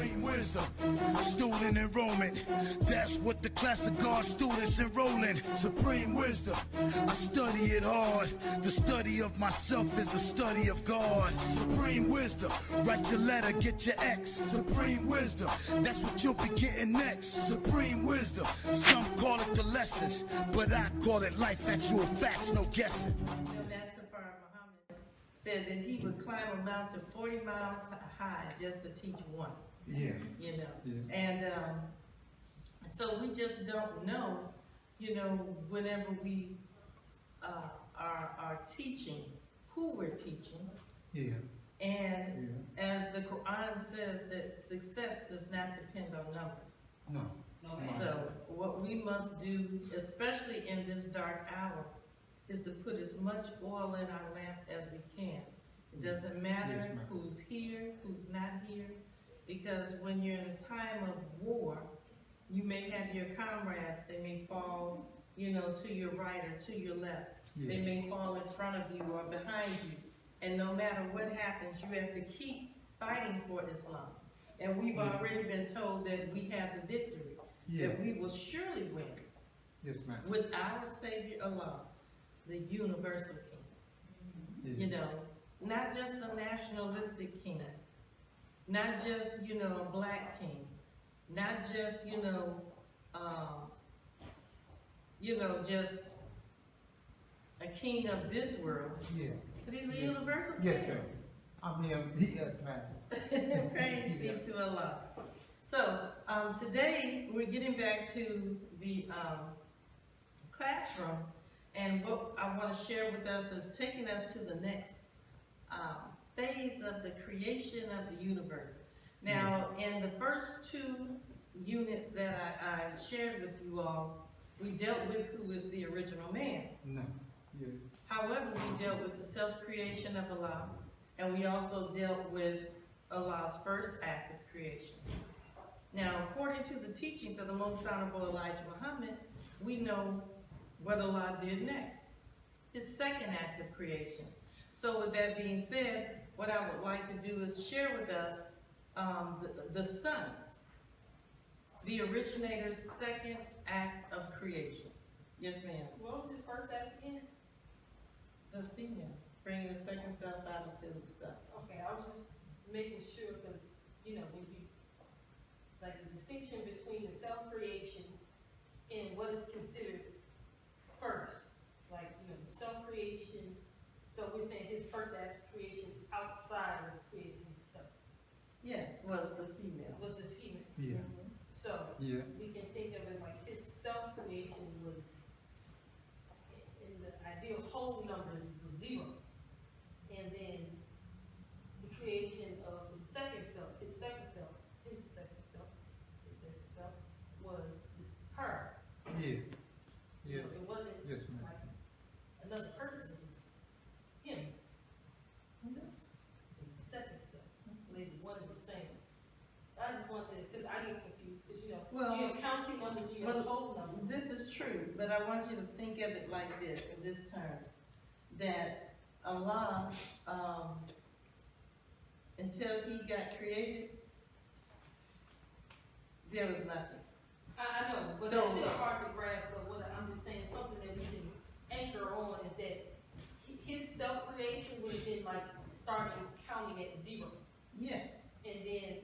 supreme wisdom. Student enrollment, that's what the class of God students enrolling. Supreme wisdom, I study it hard. The study of myself is the study of God. Supreme wisdom, write your letter, get your X. Supreme wisdom, that's what you'll be getting next. Supreme wisdom, some call it the lessons, but I call it life, actual facts, no guessing. Said that he would climb a mountain 40 miles high just to teach one. Yeah. You know, Yeah. and so we just don't know, you know, whenever we are teaching, who we're teaching. Yeah. And as the Quran says, that success does not depend on numbers. No. So what we must do, especially in this dark hour, is to put as much oil in our lamp as we can. It doesn't matter who's here, who's not here, because when you're in a time of war, you may have your comrades, they may fall, you know, to your right or to your left. Yeah. They may fall in front of you or behind you. And no matter what happens, you have to keep fighting for Islam. And we've already been told that we have the victory, that we will surely win. Yes, ma'am. With our Savior Allah, the universal king. You know, not just a nationalistic king, not just, you know, a black king, not just, you know, just a king of this world. Yeah. But he's a universal king. Yes, sir. I mean, yes, ma'am. Praise be to Allah. So, today we're getting back to the classroom, and what I want to share with us is taking us to the next phase of the creation of the universe. Now, in the first two units that I shared with you all, we dealt with who is the original man. No. Yeah. However, we dealt with the self-creation of Allah, and we also dealt with Allah's first act of creation. Now, according to the teachings of the Most Honorable Elijah Muhammad, we know what Allah did next, his second act of creation. So with that being said, what I would like to do is share with us the Sun, the originator's second act of creation. Yes, ma'am. What was his first act again? The female, bringing the second self out of himself. Okay, I was just making sure because, you know, when you, like the distinction between the self-creation and what is considered first, like, you know, the self-creation, so we're saying his first act of creation outside of creating himself. Yes, was the female. Was the female. Yeah. So, Yeah. we can think of it like his self-creation was, in the ideal whole numbers, was 0. And then the creation of the second self, his second self was her. Yeah. You Yes. know, it wasn't Yes, ma'am. like another person, it was him. So, the second self, maybe one and the same. I just wanted, because I get confused, because you know, you have counting numbers, you have whole numbers. This is true, but I want you to think of it like this, in this terms, that Allah, until he got created, there was nothing. I know, but So, it's still hard to grasp, but what I'm just saying, something that we can anchor on is that his self-creation would have been like starting counting at 0. Yes. And then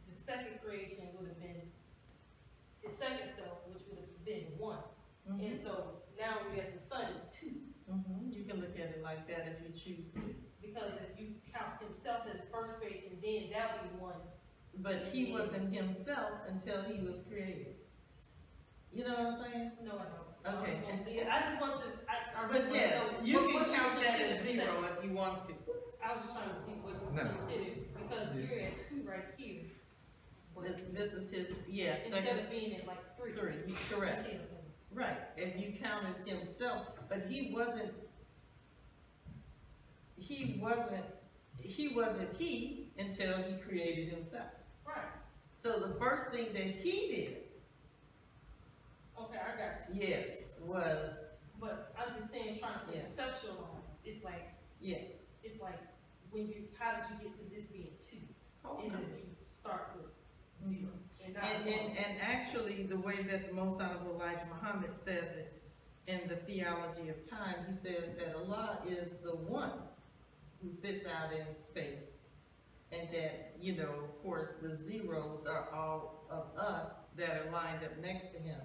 the second creation would have been his second self, which would have been 1. And so now we have the sun is 2. You can look at it like that if you choose to. Because if you count himself as his first creation, then that would be 1. But he wasn't himself until he was created. You know what I'm saying? No, I don't. Okay. I just want to, I really But want yes, to know you what can count that consider as the 0 second. if you want to. I was just trying to see what you considered, because you're at 2 right here. But This is his, instead second, of being at like 3. 3, correct. I see what I'm saying. Right, and you counted himself, but he wasn't he until he created himself. Right. So the first thing that he did, Okay, I got you. yes, was, But I'm just saying, trying to Yeah. conceptualize, it's like, yeah. when you, how did you get to this being 2? Whole Is numbers. it you start with And actually, the way that the Most Honorable Elijah Muhammad says it in the Theology of Time, he says that Allah is the one who sits out in space, and that, you know, of course, the zeros are all of us that are lined up next to him.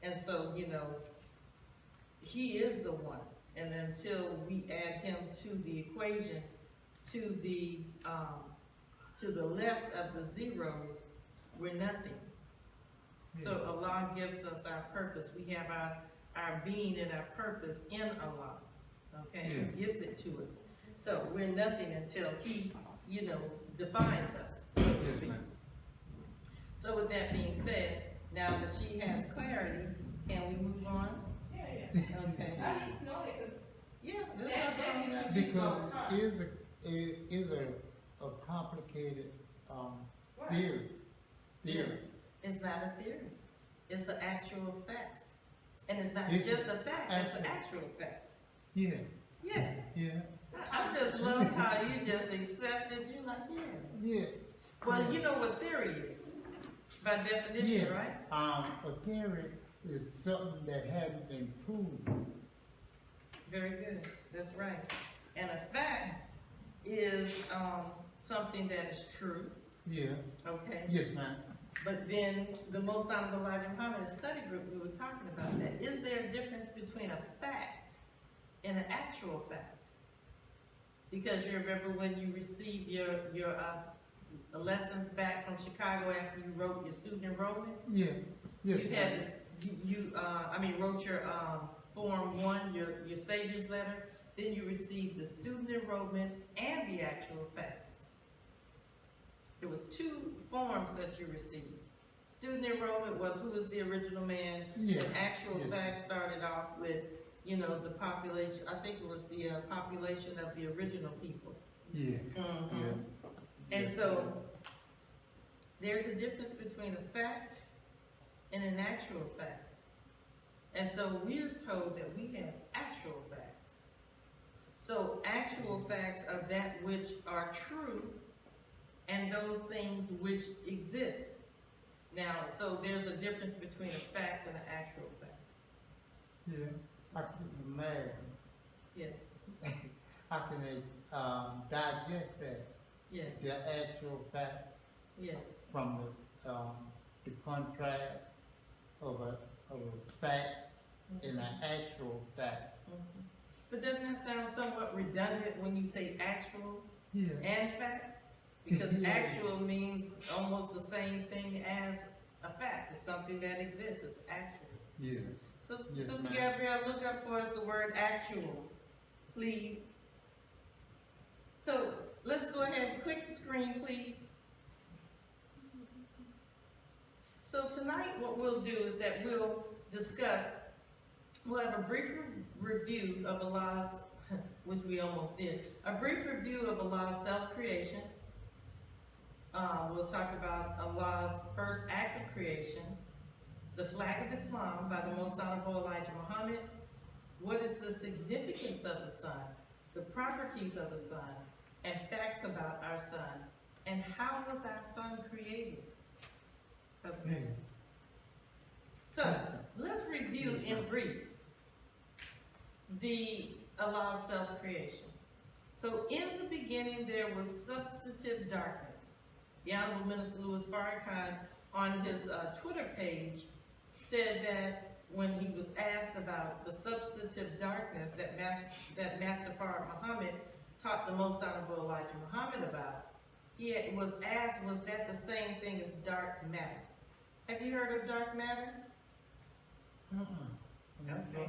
And so, you know, he is the one, and until we add him to the equation, to the left of the zeros, we're nothing. So Allah gives us our purpose. We have our being and our purpose in Allah. Okay, He gives it to us. So we're nothing until He, you know, defines us, so to speak. So with that being said, now that she has clarity, can we move on? Yeah. Okay. I need to know it, cause Yeah, this that is needs to not be all the Because time. it is a complicated, Right. theory. It's not a theory. It's an actual fact. And it's not It's just a fact, it's an actual. actual fact. Yeah, Yes. yeah, I just love how you just accepted, you're like, yeah. yeah. Well, you know what theory is, by definition, Yeah. right? A theory is something that hasn't been proven. Very good, that's right. And a fact is, something that is true, Yeah, okay? yes, ma'am. But then, the Most Honorable Elijah Muhammad study group, we were talking about that. Is there a difference between a fact and an actual fact? Because you remember when you received your lessons back from Chicago after you wrote your student enrollment? Yeah, yes, You had ma'am. this, wrote your, Form 1, your Savior's letter, then you received the student enrollment and the actual facts. There was 2 forms that you received. Student enrollment was who is the original man, Yeah, and actual yeah. facts started off with, you know, the population, I think it was the population of the original people. Yeah, Mhm. yeah. And Yeah. so, there's a difference between a fact and an actual fact. And so we're told that we have actual facts. So actual facts are that which are true and those things which exist. Now, so there's a difference between a fact and an actual fact. Yeah, I can imagine, Yes, I can, digest that, yes, the actual fact yes. from the contrast of a fact and an actual fact. Mhm. But doesn't that sound somewhat redundant when you say actual Yeah. and fact? Because Yeah. actual means almost the same thing as a fact. It's something that exists, it's actual. Yeah. So, Yes, Sister ma'am. Gabrielle, look up for us the word actual, please. So, let's go ahead and click the screen, please. So tonight, what we'll do is that we'll discuss, we'll have a brief review of Allah's, which we almost did, a brief review of Allah's self-creation. We'll talk about Allah's first act of creation, the flag of Islam by the Most Honorable Elijah Muhammad, what is the significance of the sun, the properties of the sun, and facts about our sun, and how was our sun created? Okay. So, let's review in brief the Allah's self-creation. So, in the beginning there was substantive darkness. The Honorable Minister Louis Farrakhan on his Twitter page said that when he was asked about the substantive darkness that Master Farad Muhammad taught the Most Honorable Elijah Muhammad about, he was asked, was that the same thing as dark matter? Have you heard of dark matter? Okay.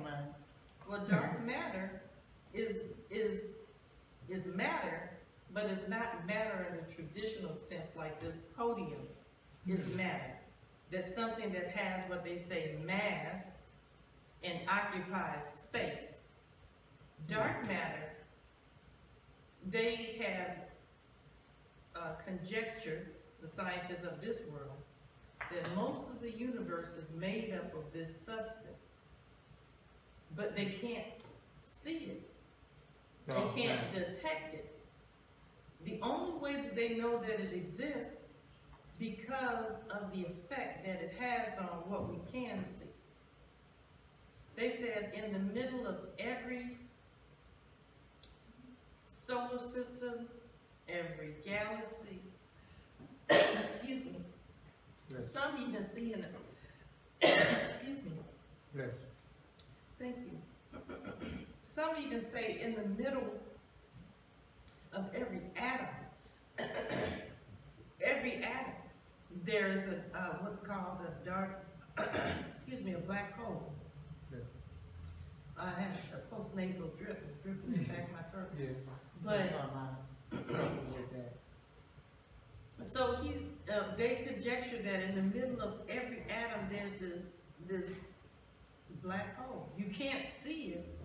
Well, dark matter is matter, but it's not matter in the traditional sense, like this podium is matter. That's something that has what they say mass and occupies space. Dark matter, they have conjectured, the scientists of this world, that most of the universe is made up of this substance, but they can't see it. They can't detect it. The only way that they know that it exists because because of the effect that it has on what we can see. They said in the middle of every solar system, every galaxy, excuse me, Yes. some even see in excuse me, Yes. thank you. Some even say in the middle of every atom, there's a, what's called a dark, excuse me, a black hole. Yes. I had a postnasal drip, it's dripping in the back of my throat. Yeah. But- Sometimes I suffer with that. So they conjecture that in the middle of every atom, there's this black hole. You can't see it,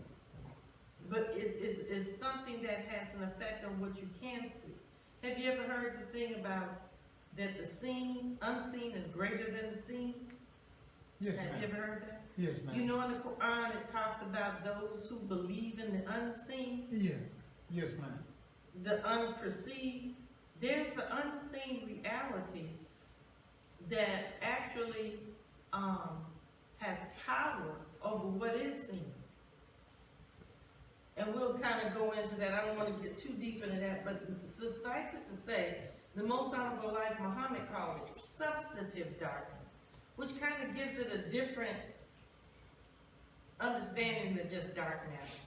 but it's something that has an effect on what you can see. Have you ever heard the thing about that the unseen is greater than the seen? Yes, Have you ma'am. ever heard that? Yes, ma'am. You know in the Quran it talks about those who believe in the unseen, Yeah. Yes, ma'am. the unperceived. There's an unseen reality that actually has power over what is seen. And we'll kind of go into that. I don't want to get too deep into that, but suffice it to say, the Most Honorable Elijah Muhammad calls it substantive darkness, which kind of gives it a different understanding than just dark matter.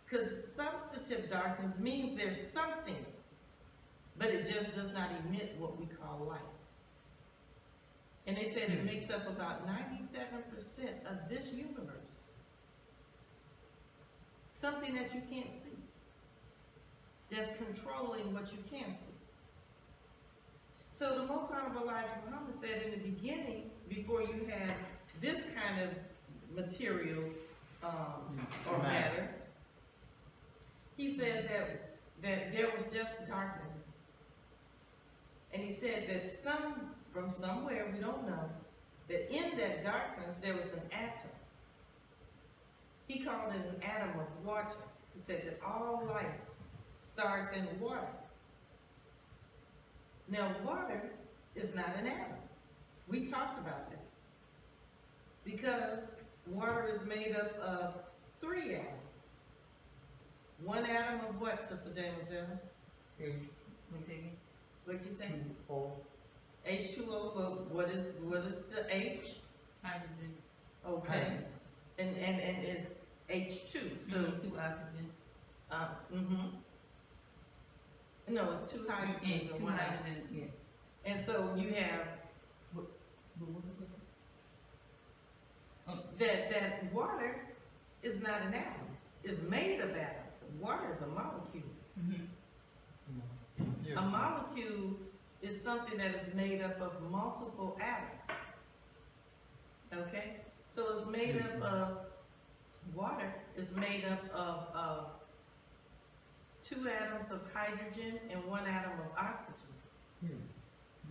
Because substantive darkness means there's something, but it just does not emit what we call light. And they said it makes up about 97% of this universe. Something that you can't see. That's controlling what you can see. So the Most Honorable Elijah Muhammad said in the beginning, before you had this kind of material or matter, he said that there was just darkness. And he said that from somewhere, we don't know, that in that darkness there was an atom. He called it an atom of water. He said that all life starts in water. Now, water is not an atom. We talked about that. Because water is made up of 3 atoms. 1 atom of what, Sister Damozel? What'd you say? H2O. H2O, but what is the H? Hydrogen. Okay. And is H2, so, 2 oxygen. No, it's 2 hydrogens And and 2 1 oxygen. hydrogen, yeah. And so you have What was the question? that water is not an atom. It's made of atoms. Water is a molecule. Yes. A molecule is something that is made up of multiple atoms. Okay? So it's made up of, water is made up of 2 atoms of hydrogen and 1 atom of oxygen. Yeah.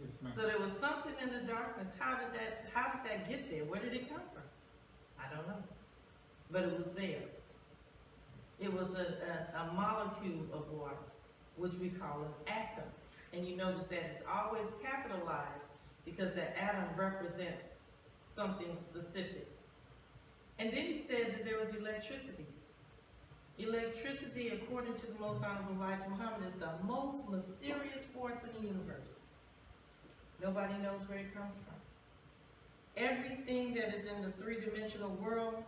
Yes, ma'am. So there was something in the darkness. How did that get there? Where did it come from? I don't know. But it was there. It was a molecule of water, which we call an atom. And you notice that it's always capitalized because that atom represents something specific. And then he said that there was electricity. Electricity, according to the Most Honorable Elijah Muhammad, is the most mysterious force in the universe. Nobody knows where it comes from. Everything that is in the 3-dimensional world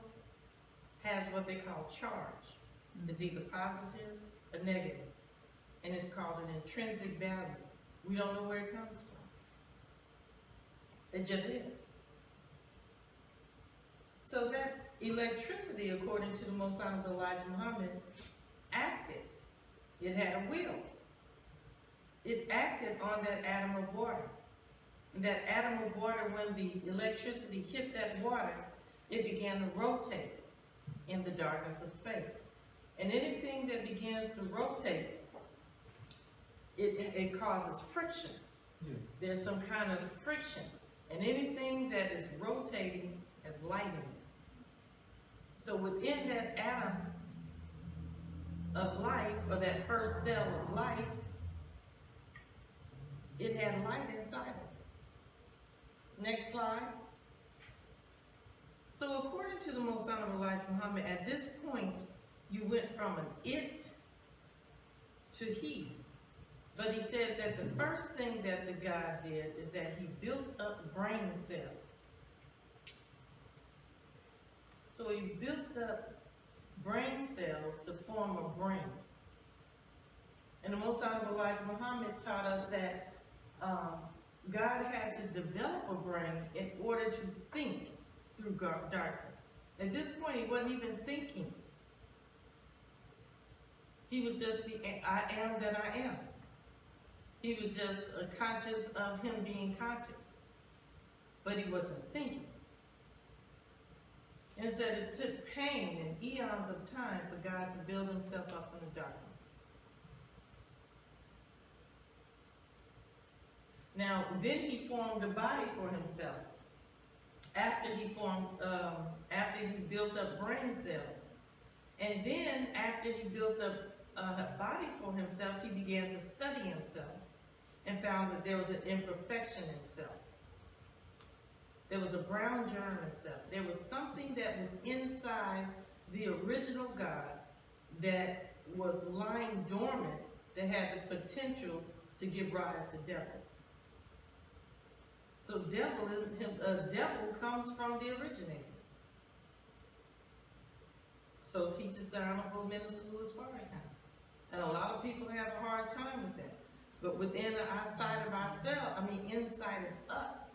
has what they call charge. It's either positive or negative. And it's called an intrinsic value. We don't know where it comes from. It just is. So that electricity, according to the Most Honorable Elijah Muhammad, acted. It had a will. It acted on that atom of water. And that atom of water, when the electricity hit that water, it began to rotate in the darkness of space. And anything that begins to rotate, it causes friction. Yeah. There's some kind of friction. And anything that is rotating has light in it. So within that atom of life, or that first cell of life, it had light inside of it. Next slide. So according to the Most Honorable Elijah Muhammad, at this point, you went from an it to he. But he said that the first thing that the God did is that he built up brain cells. So he built up brain cells to form a brain. And the Most Honorable Elijah Muhammad taught us that God had to develop a brain in order to think through darkness. At this point, he wasn't even thinking. He was just the I am that I am. He was just conscious of him being conscious. But he wasn't thinking. And it said it took pain and eons of time for God to build himself up in the darkness. Now, then he formed a body for himself. After he built up brain cells. And then after he built up a body for himself, he began to study himself and found that there was an imperfection in self. There was a brown germ in self. There was something that was inside the original God that was lying dormant that had the potential to give rise to devil. So devil comes from the originator. So teaches the Honorable Minister Louis Farrakhan. And a lot of people have a hard time with that. But within outside of ourselves, inside of us,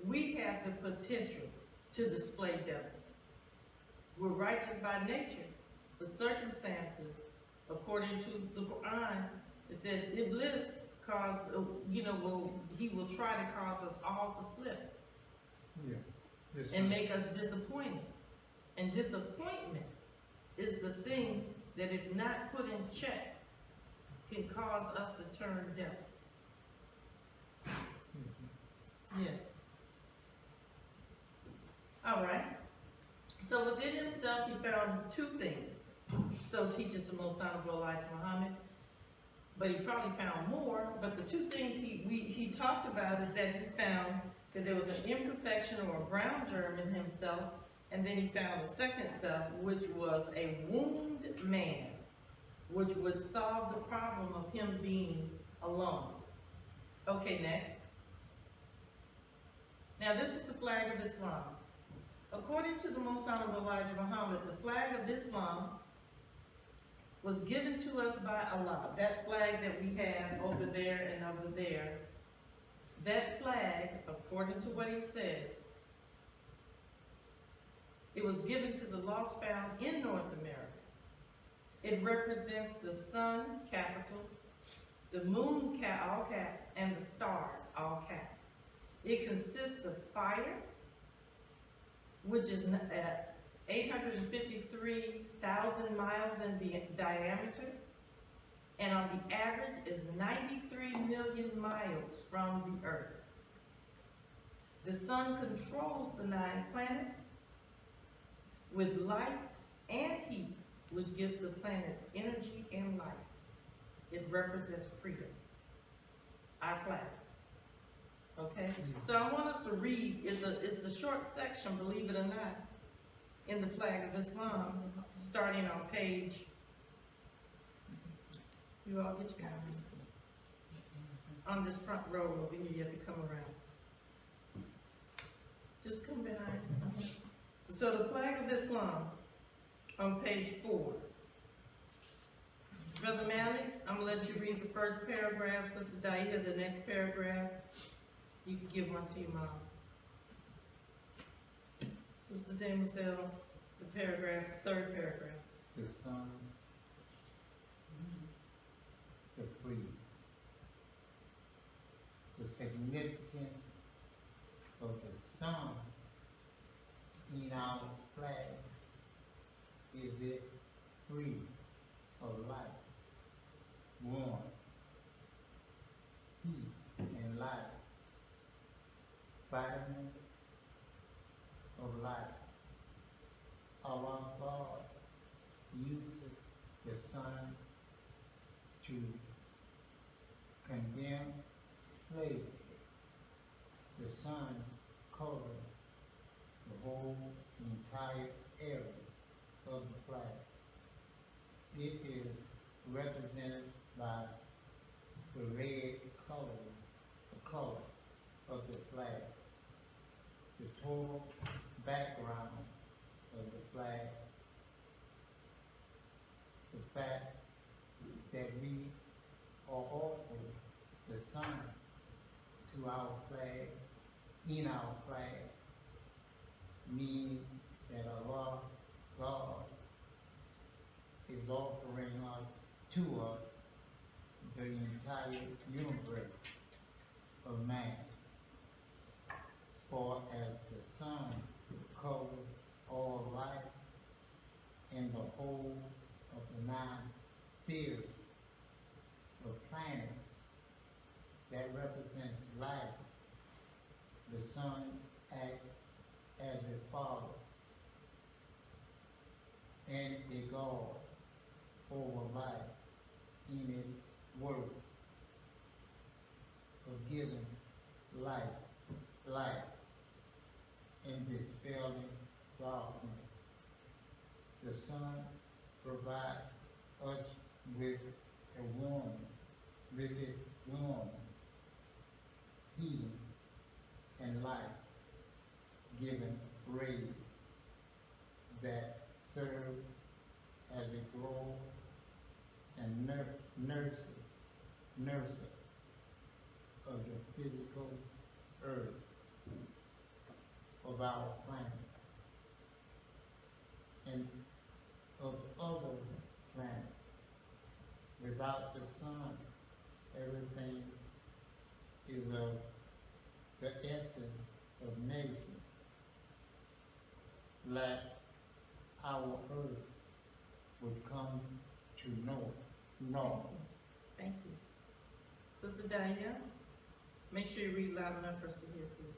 we have the potential to display devil. We're righteous by nature. The circumstances, according to the Quran, it said Iblis he will try to cause us all to slip. Yeah. Yes, And ma'am. make us disappointed. And disappointment is the thing that if not put in check, can cause us to turn devil. Yes. All right. So within himself, he found two things. So teaches the Most Honorable Elijah Muhammad. But he probably found more. But the two things he talked about is that he found that there was an imperfection or a brown germ in himself. And then he found a second self, which was a wounded man, which would solve the problem of him being alone. Okay, next. Now this is the flag of Islam. According to the Most Honorable Elijah Muhammad, the flag of Islam was given to us by Allah. That flag that we have over there and over there, that flag, according to what he says, it was given to the lost found in North America. It represents the sun, capital, the moon, all caps, and the stars, all caps. It consists of fire, which is at 853,000 miles in diameter, and on the average is 93 million miles from the earth. The sun controls the 9 planets with light and heat, which gives the planets energy and life. It represents freedom. Our flag. Okay? So I want us to read, it's the short section, believe it or not, in the flag of Islam, starting on page, you all get your copies. On this front row over here, you have to come around. Just come behind. So the flag of Islam, on page 4. Brother Malik, I'm gonna let you read the first paragraph. Sister Daida, the next paragraph. You can give one to your mom. Sister Demusel, the paragraph, third paragraph. The sun, the free. The significance of the sun in our flag is it free of light, warm, heat, and light, vitamin of life. Our God uses the sun to condemn slavery. The sun cover the whole entire area of the flag. It is represented by the red color, the color of the flag. The total background of the flag, the fact that we are also the sun to our flag, in our flag, means that Allah, God, is offering us to us the entire universe of man. For as the sun covers all life and the whole of the 9 spheres of planets that represents life, the sun acts as a father and a God over life in its work of giving life, and dispelling darkness. The sun provides us with a warm, heating, and life-giving rays that serve as a glow and nurser of the physical earth of our planet and of other planets. Without the sun, everything is of the essence of nature, like our earth would come to know. Thank you. Sister Danielle, make sure you read loud enough for us to hear, please.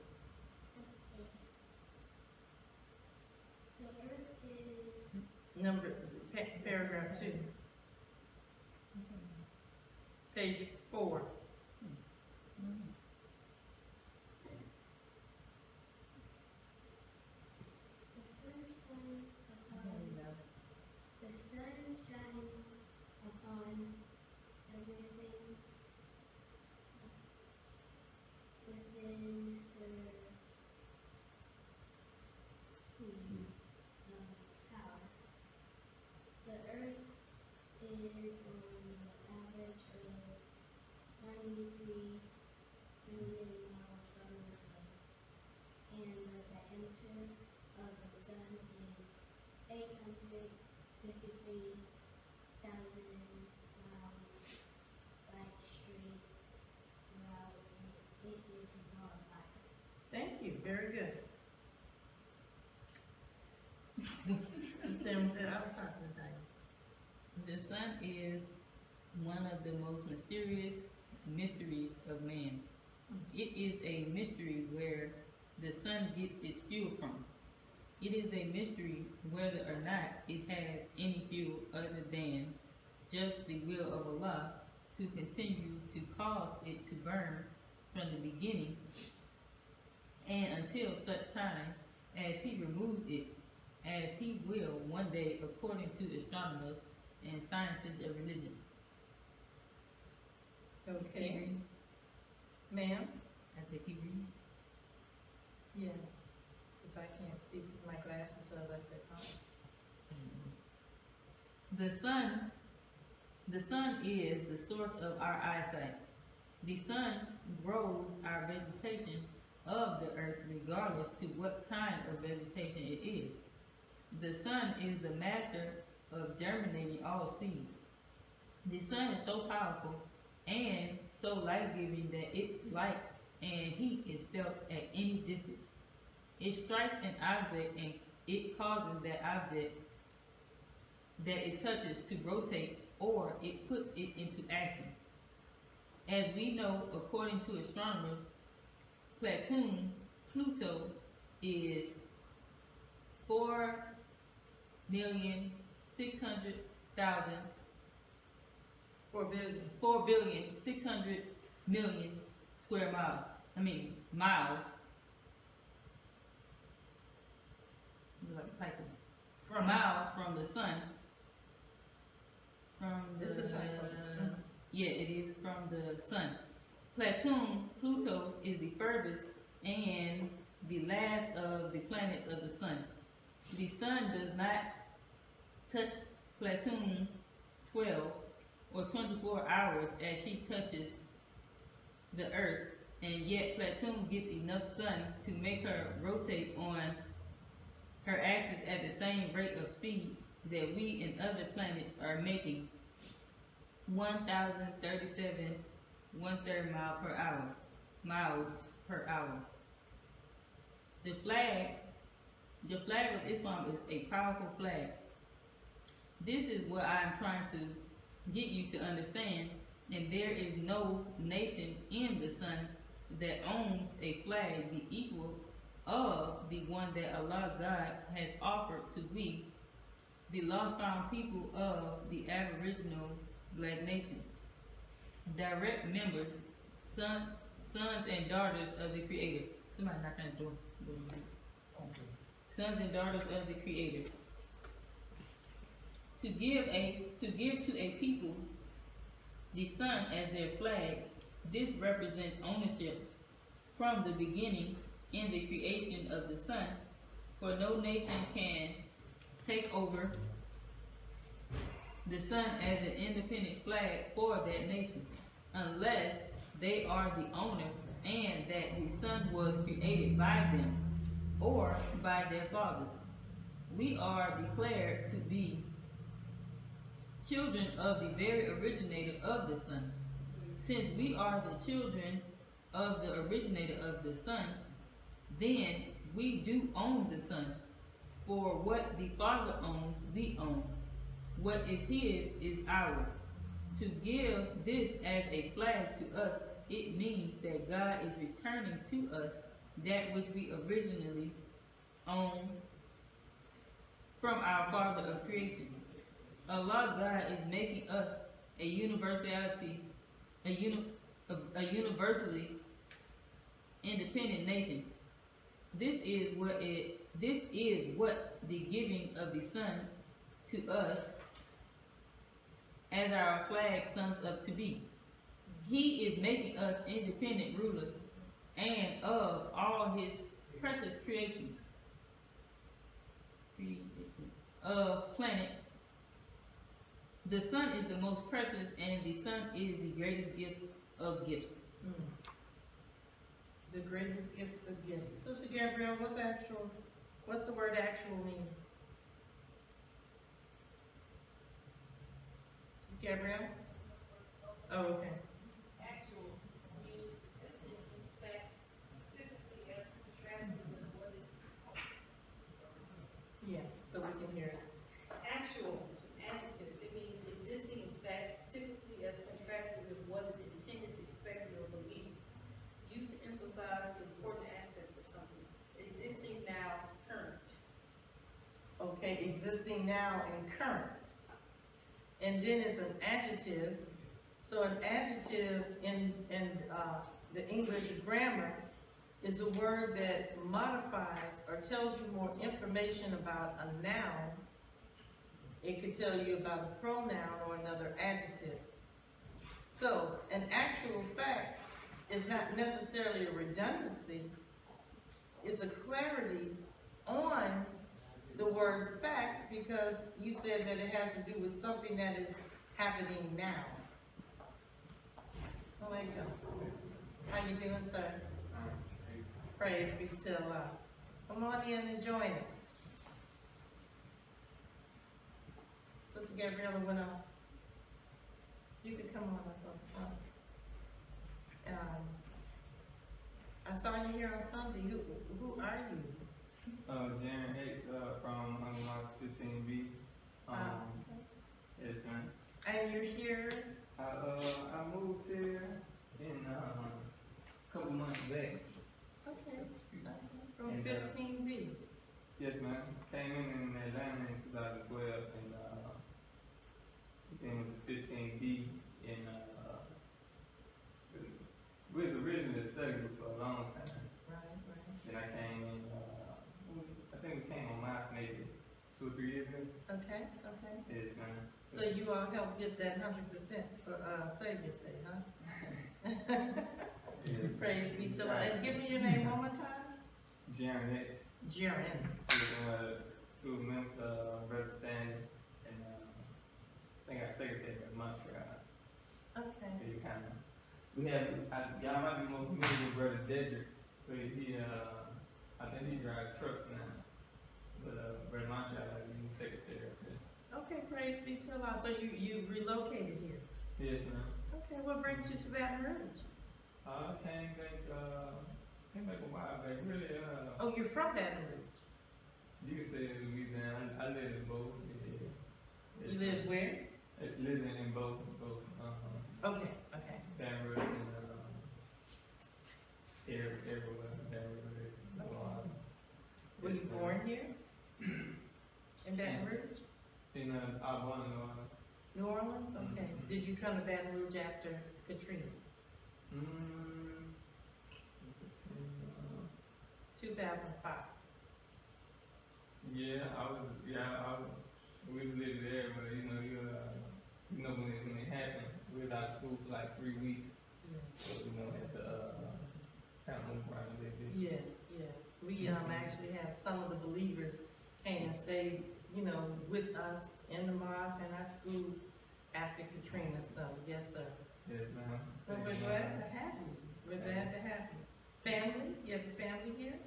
The earth is Number, paragraph 2. Page 4. the sun shines upon everything within the speed of power. The earth is on the average of 93 million miles from the sun, and the diameter of the sun is 853,000 miles like straight throughout, and it is not light. Thank you, very good. Sister Tim said, I was talking to Diane. The sun is one of the most mysterious mysteries of man. It is a mystery where the sun gets its fuel from. It is a mystery whether or not it has any fuel other than just the will of Allah to continue to cause it to burn from the beginning and until such time as He removes it, as He will one day according to astronomers and scientists of religion. Okay. Ma'am? I said, keep reading. Yes. Because I can't see because my glasses are left at home. The sun is the source of our eyesight. The sun grows our vegetation of the earth regardless to what kind of vegetation it is. The sun is the master of germinating all seeds. The sun is so powerful and so life-giving that its light and heat is felt at any distance. It strikes an object and it causes that object that it touches to rotate, or it puts it into action. As we know, according to astronomers, Pluto is 4,600,000 4,600,000,000 square miles. Miles. like type of From, miles from the sun. From the, It's a typo. yeah, it is from the sun. Platoon, Pluto, is the furthest and the last of the planets of the sun. The sun does not touch Platoon 12 or 24 hours as she touches the earth, and yet Platoon gets enough sun to make her rotate on her axis at the same rate of speed that we and other planets are making 1,037 1/3 miles per hour. The flag of Islam is a powerful flag. This is what I'm trying to get you to understand, and there is no nation in the sun that owns a flag the equal of the one that Allah God has offered to we, the lost found people of the Aboriginal Black nation. Direct members, sons and daughters of the Creator. Somebody knock on the door. Okay. Sons and daughters of the Creator. To give to a people the sun as their flag, this represents ownership from the beginning in the creation of the sun, for no nation can take over the sun as an independent flag for that nation, unless they are the owner and that the sun was created by them or by their fathers. We are declared to be children of the very originator of the sun. Since we are the children of the originator of the sun, then we do own the sun. For what the Father owns, we own. What is his is ours. To give this as a flag to us, it means that God is returning to us that which we originally owned from our Father of creation. Allah God is making us a universally independent nation. This is what the giving of the sun to us as our flag sums up to be. He is making us independent rulers and of all his precious creations of planets. The sun is the most precious, and the sun is the greatest gift of gifts. the greatest gift of gifts. Sister Gabrielle, what's the word actual mean? Sister Gabrielle? Oh, okay. Actual means existing, in fact, typically as contrasted with what is. Yeah, so we can hear it. Actual is an adjective. It means existing, in fact, typically as contrasted with what is intended, expected, or believed. Used to emphasize the important aspect of something. Existing now, current. Okay, existing now and current. And then it's an adjective. So an adjective in the English grammar is a word that modifies or tells you more information about a noun. It could tell you about a pronoun or another adjective. So an actual fact is not necessarily a redundancy. It's a clarity on the word fact, because you said that it has to do with something that is happening now. So there you go. How you doing, sir? Praise be to Allah. Come on in and join us. Sister Gabriella went off. You could come on up on the phone. I saw you here on Sunday. Who are you? Jaren X from Mosque 15B. Yes, man. And you're here? I moved here in a couple months back. Okay. From And, 15B. Yes, man. Came in Atlanta in 2012 and then went to 15B and we was originally studying for a long time. Right. Then I came in, I think we came on Mosque maybe 2 or 3 years ago. Okay. Yes, ma'am. So you all helped get that 100% for Savior's Day, huh? Yeah. Praise be to God. And give me your name one more time. Jaren X. Jaren. School minister, Brother Stanley, and I think our secretary of Montreal. Okay. You kind of, we have, y'all might be more familiar with Brother Dedrick, but he, I think he drives trucks now. But Brother Montreal, like, the new secretary up there. Okay, praise be to Allah. So you relocated here. Yes, ma'am. Okay, what brings you to Baton Rouge? I came back a while back. Really, Oh, you're from Baton Rouge. you can say Louisiana. I live in both. Yeah. Yes, You live where? Living in both. Okay. Baton Rouge and everywhere. Baton Rouge, New Orleans. Were you Yes, ma'am. born here? In Baton Rouge? In Arbonne, New Orleans. New Orleans? Okay. Mhm. Did you come to Baton Rouge after Katrina? 2005. Yeah, we lived there, but you know when it happened, we was out of school for like 3 weeks, so had to kind of move around a little bit. Yes. We actually had some of the believers came and stayed, with us in the mosque and our school after Katrina. So yes, sir. Yes, ma'am. So we're glad to have you. Family? You have a family here?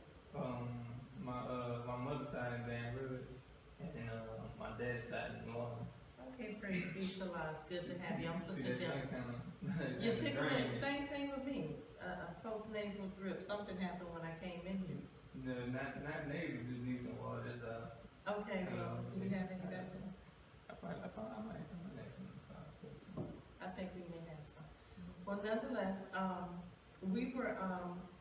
My mother's side in Baton Rouge, and my dad's side in New Orleans. Okay, praise be to Allah. It's good to have you. I'm See, Sister that Dillon. kind of You're tickling. Same thing with me. A postnasal drip. Something happened when I came in here. No, not nasal, just need some water. That's Okay, well, do we have any vaccine? I might have some. I think we may have some. Well, nonetheless, we were,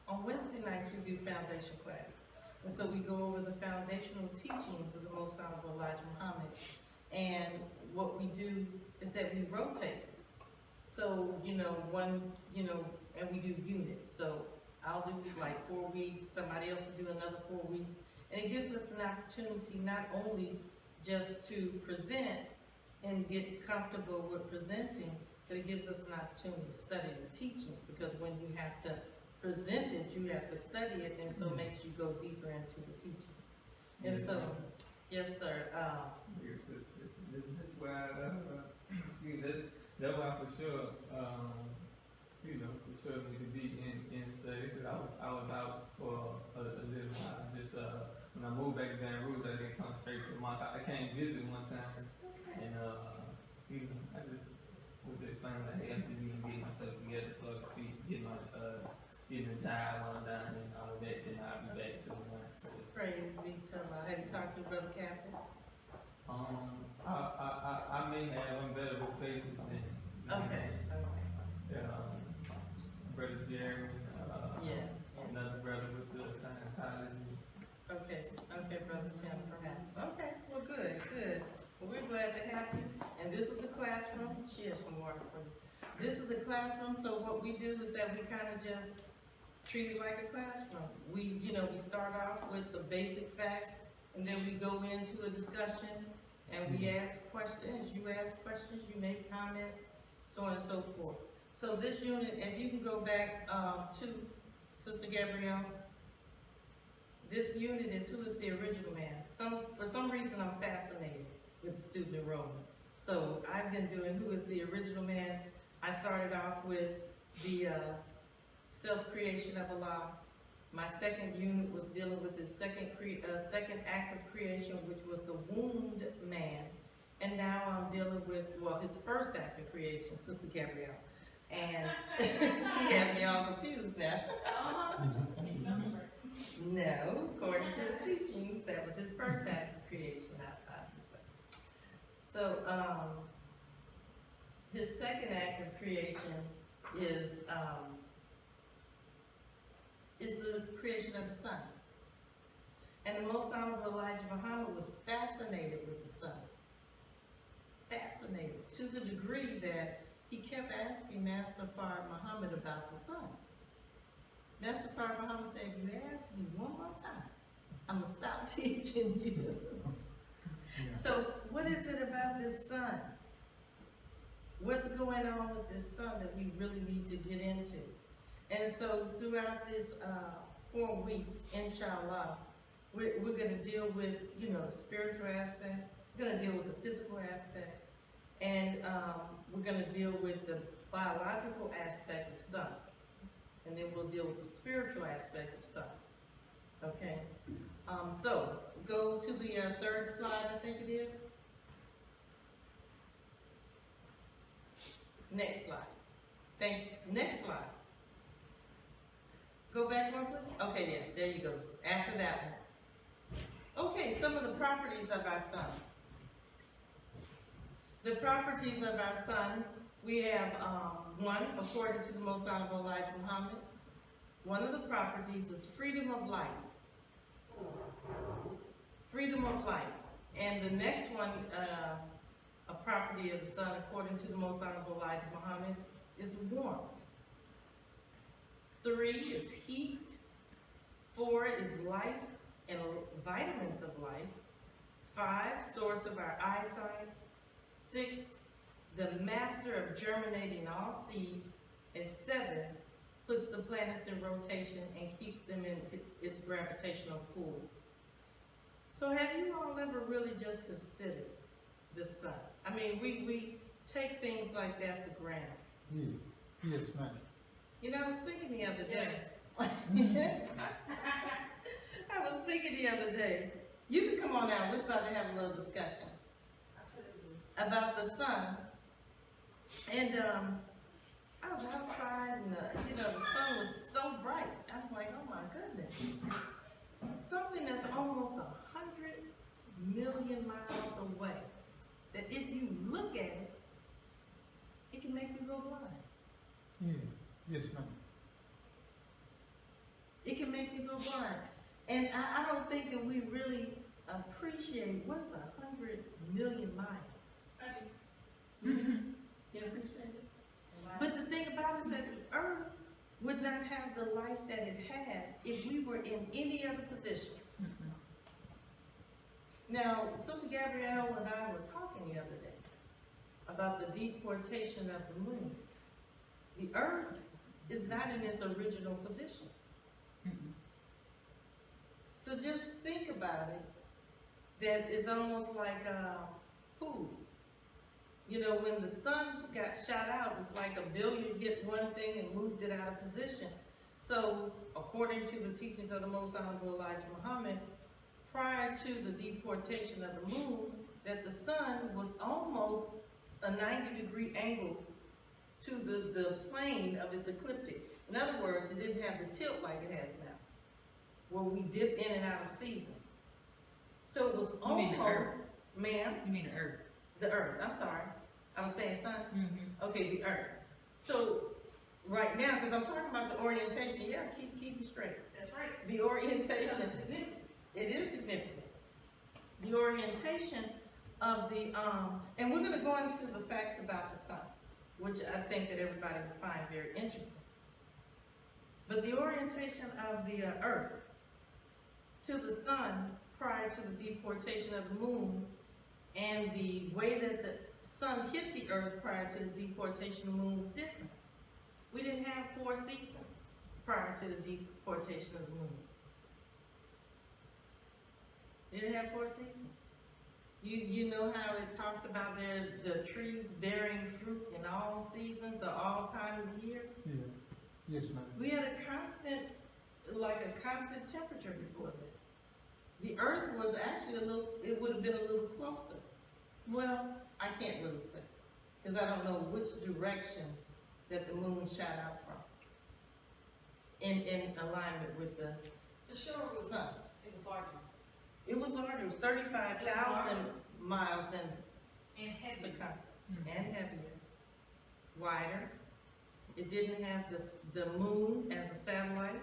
on Wednesday nights we do foundation class. And so we go over the foundational teachings of the Most Honorable Elijah Muhammad. And what we do is that we rotate. So, and we do units. So I'll do like 4 weeks, somebody else will do another 4 weeks. And it gives us an opportunity not only just to present and get comfortable with presenting, but it gives us an opportunity to study the teachings, because when you have to present it, you have to study it, and so it makes you go deeper into the teachings. And so, yes, sir. That's why, that's why for sure, for sure need to be in study, because I was out for a little while. Just when I moved back to Baton Rouge, I didn't come straight to Mosque. I came visit one time, and I just was explaining like, hey, I just need to get myself together, so to speak, getting a job while I'm down and all of that, then I'll be back to the one. Praise be to Allah. Have you talked to Brother Captain? I may have unbearable faces and Okay. Brother Jeremy, Yes. another brother with the Scientology. Okay, Brother Tim, perhaps. Okay, well, good. Well, we're glad to have you. And this is a classroom. She has some water for you. This is a classroom, so what we do is that we kind of just treat it like a classroom. We start off with some basic facts, and then we go into a discussion, and we ask questions. You ask questions, you make comments, so on and so forth. So this unit, if you can go back to Sister Gabrielle, this unit is who is the original man. For some reason, I'm fascinated with student enrollment. So I've been doing who is the original man. I started off with the self-creation of Allah. My second unit was dealing with the second act of creation, which was the wombed man. And now I'm dealing with, his first act of creation, Sister Gabrielle. And she had me all confused now. No, according to the teachings, that was his first act of creation outside himself. So, his second act of creation is the creation of the sun. And the Most Honorable Elijah Muhammad was fascinated with the sun. Fascinated to the degree that he kept asking Master Fard Muhammad about the sun. Master Fard Muhammad said, if you ask me one more time, I'm going to stop teaching you. So what is it about this sun? What's going on with this sun that we really need to get into? And so throughout this 4 weeks, inshallah, we're gonna deal with, you know, the spiritual aspect, we're gonna deal with the physical aspect, and we're gonna deal with the biological aspect of sun. And then we'll deal with the spiritual aspect of sun. Okay? So, go to the 3rd slide, I think it is. Next slide. Next slide. Go back one, please. Okay, yeah, there you go. After that one. Okay, some of the properties of our sun. The properties of our sun, we have one, according to the Most Honorable Elijah Muhammad, one of the properties is freedom of light. Freedom of light. And the next one, a property of the sun, according to the Most Honorable Elijah Muhammad, is warmth. 3 is heat. 4 is life and vitamins of life. 5, source of our eyesight. 6, the master of germinating all seeds. And 7, puts the planets in rotation and keeps them in its gravitational pull. So have you all ever really just considered the sun? I mean, we take things like that for granted. Yeah. Yes, ma'am. You know, I was thinking the other day. Yes. I was thinking the other day. You can come on out. We're about to have a little discussion about the sun. And I was outside, and you know, the sun was so bright. I was like, oh my goodness. Something that's almost 100 million miles away, that if you look at it, it can make you go blind. Yeah. Yes, ma'am. It can make you go blind. And I don't think that we really appreciate what's 100 million miles. You appreciate it? But the thing about it is that the earth would not have the life that it has if we were in any other position. Now, Sister Gabrielle and I were talking the other day about the deportation of the moon. The earth is not in its original position. So just think about it, that it's almost like food. You know, when the sun got shot out, it's like a billiard hit one thing and moved it out of position. So, according to the teachings of the Most Honorable Elijah Muhammad, prior to the deportation of the moon, that the sun was almost a 90-degree angle to the plane of its ecliptic. In other words, it didn't have the tilt like it has now, where we dip in and out of seasons. So it was You mean the almost, earth? ma'am, You mean the earth? the earth, I'm sorry. I was saying sun. Mm-hmm. Okay, the earth. So right now, because I'm talking about the orientation, yeah, keep you straight. That's right. The orientation, That's significant. it is significant. The orientation of the, and we're gonna go into the facts about the sun, which I think that everybody will find very interesting. But the orientation of the earth to the sun prior to the deportation of the moon, and the way that the sun hit the earth prior to the deportation of the moon was different. We didn't have 4 seasons prior to the deportation of the moon. We didn't have 4 seasons. You know how it talks about the trees bearing fruit in all seasons or all time of the year? Yeah. Yes, ma'am. We had a constant temperature before that. The earth was actually it would have been a little closer. Well, I can't really say, because I don't know which direction that the moon shot out from in alignment with the The shore was, sun. it was larger It was larger, it was 35,000 miles in and heavy. circumference, and heavier, wider. It didn't have the moon as a satellite.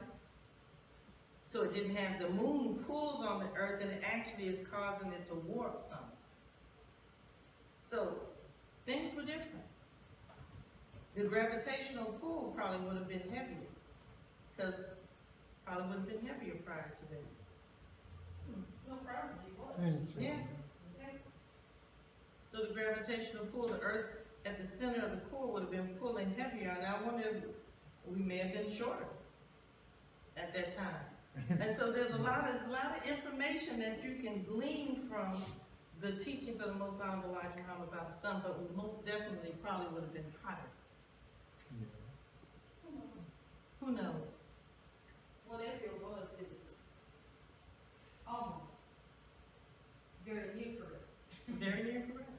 So it didn't have the moon pulls on the earth, and it actually is causing it to warp some. So things were different. The gravitational pull probably would have been heavier, because probably would have been heavier prior to that. No, probably was. Interesting. Yeah. Exactly. gravitational pull, the earth at the center of the core would have been pulling heavier, and I wonder if we may have been shorter at that time. And so there's a lot of information that you can glean from the teachings of the Most Honorable Elijah Muhammad about the sun, but we most definitely probably would have been hotter. Who knows? Whatever it was almost very near correct. Very near correct.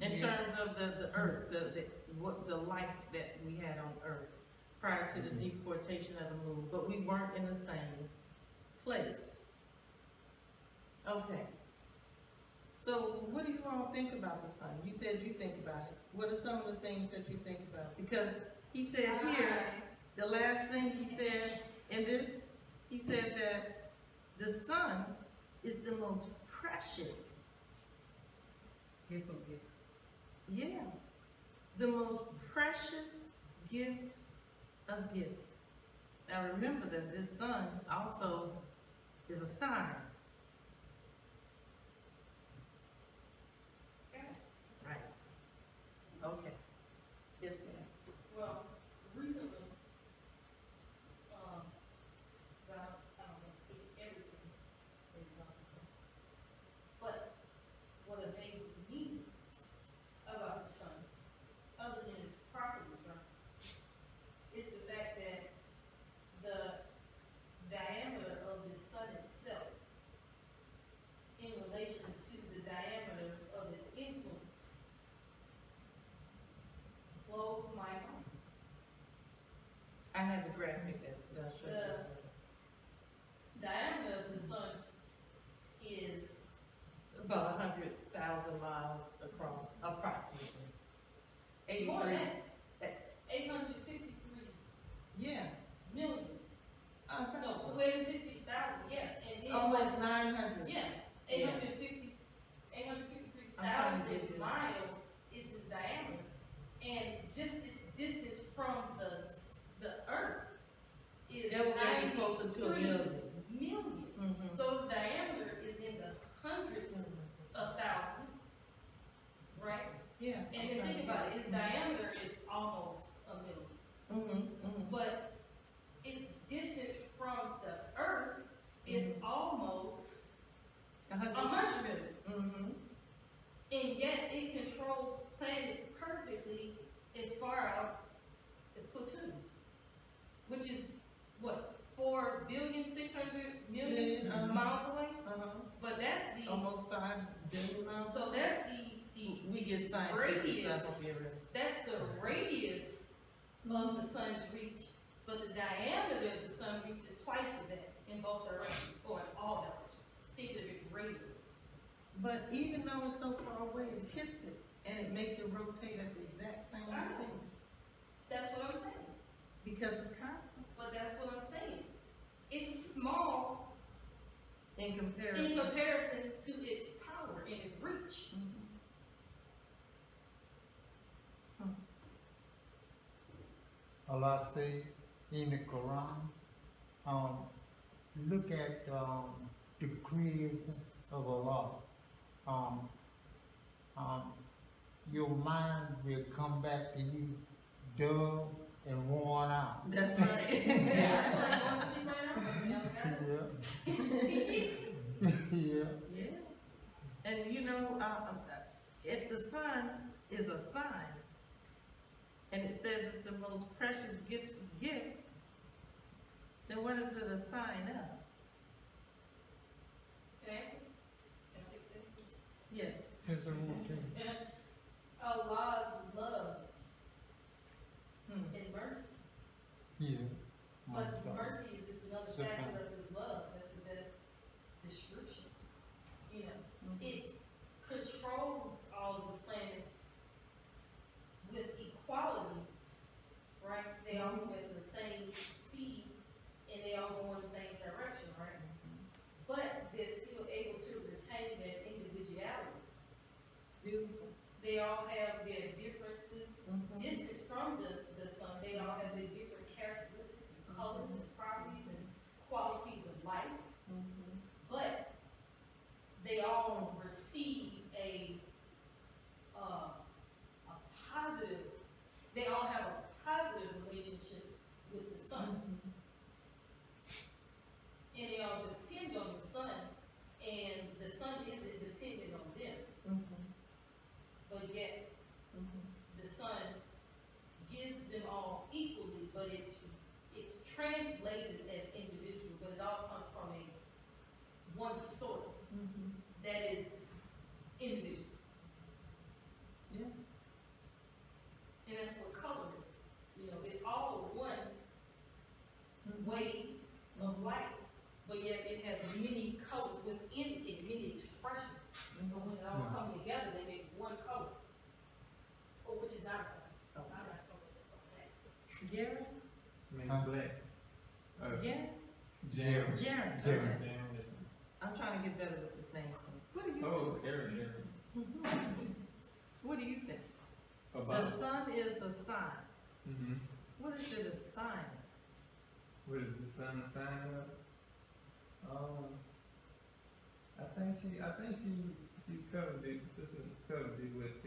In terms of the earth, the life that we had on earth prior to the deportation of the moon, but we weren't in the same place. Okay. So what do you all think about the sun? You said you think about it. What are some of the things that you think about? Because he said here, the last thing he said in this, he said that the sun is the most precious. Gift of gifts. Yeah. The most precious gift of gifts. Now remember that this sun also is a sign. Right. Okay. Yes, ma'am. Well, recently, so I don't know if everything is not the same. But what amazes me about the sun, other than its properties, right, is the fact that the diameter of the sun itself in relation to the diameter of its influence blows my mind. I have a graphic that I'll show you. The diameter of the sun is About 100,000 miles across, approximately. more than 83. 853 Yeah. million. No, 250,000, yes, and then. Almost 900. Yeah, 853 I'm trying to get it. miles is its diameter. And just its distance from the earth is That would make it closer to a 93 million. million. Mhm. So its diameter is in the hundreds of thousands, right? Yeah. And then think about it, its diameter is almost a million. But its distance from the earth is almost 100 million. And yet it controls planets perfectly as far out as Platoon, which is what, 4,600,000,000 miles away? But that's the, Almost 5 billion miles. so that's the We get scientific stuff here. that's the radius of the sun's reach, but the diameter of the sun reaches twice of that in both directions, or in all directions. Think of it radially. But even though it's so far away, it hits it, and it makes it rotate at the exact same Right. speed. That's what I'm saying. Because it's constant But that's what I'm saying. It's small in comparison. in comparison to its power and its reach. Allah say in the Quran, look at the creation of Allah. Your mind will come back to you dull and worn out. That's right. Yeah, I feel like going to sleep right now. Yeah. Yeah. And you know, if the sun is a sign, and it says it's the most precious gifts, then what is it a sign of? Can I answer? Can I take it? Yes. It's a routine. Allah's love Hmm. and mercy. Yeah. My But God. mercy is just another Sit facet down. of his love. That's the best description. You know, it controls all of the planets with equality, right? They all move at the same speed and they all go in the same direction, right? But they're still able to retain their individuality. Beautiful. They all have their differences, Mhm. distance from the sun. They all have their different characteristics and colors and properties and qualities of life. But they all receive a son, and the son isn't dependent on them, Mhm, but yet mhm. the son gives them all equally, but it's translated as individual, but it all comes from one source Mhm. that is individual. Yeah. And that's what color is. You know, it's all one Mhm. wave of light, but yet it has many colors within it, many expressions. But when it all come together, they make one color, or which is not Oh. not that color. Gary? Make Huh? it black. Gary? Jam. Jared, Jared. okay. I'm trying to get better with this name. What do you Oh, Aaron. think? What do you think? The About. sun is a sign. Mm-hmm. What is it a sign? What is the sun sign up? I think she covered it. Sister covered it with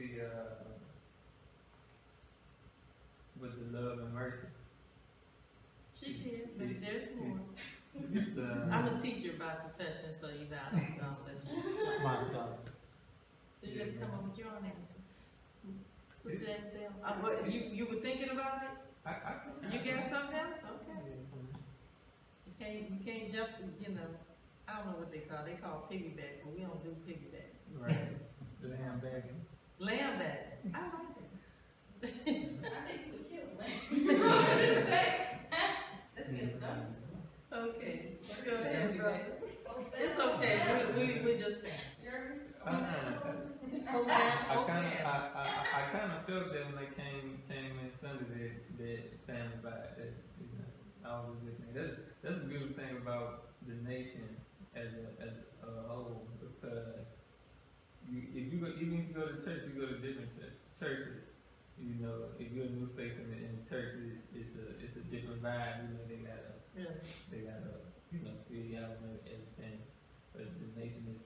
the love and mercy. She did, but there's more. It's I'm a teacher by profession, so you know, I'll let you. My God. So you have to come up with your own answer. Sister Exel, what, you were thinking about it? You got something else? Okay. You can't jump, you know, I don't know what they call piggyback, but we don't do piggyback. Right. Lamb bagging. Lamb back, I like it. I think you would kill man. Let's get done. Okay, go ahead, brother. It's okay, we just family. I kind of felt that when they came in Sunday that family vibe. That, you know, all was good thing. That's a beautiful thing about the nation as a whole, because even if you go to church, you go to different churches. You know, if you're a new face in the church, it's a different vibe. You know, they gotta you know, feel out and everything. But the nation is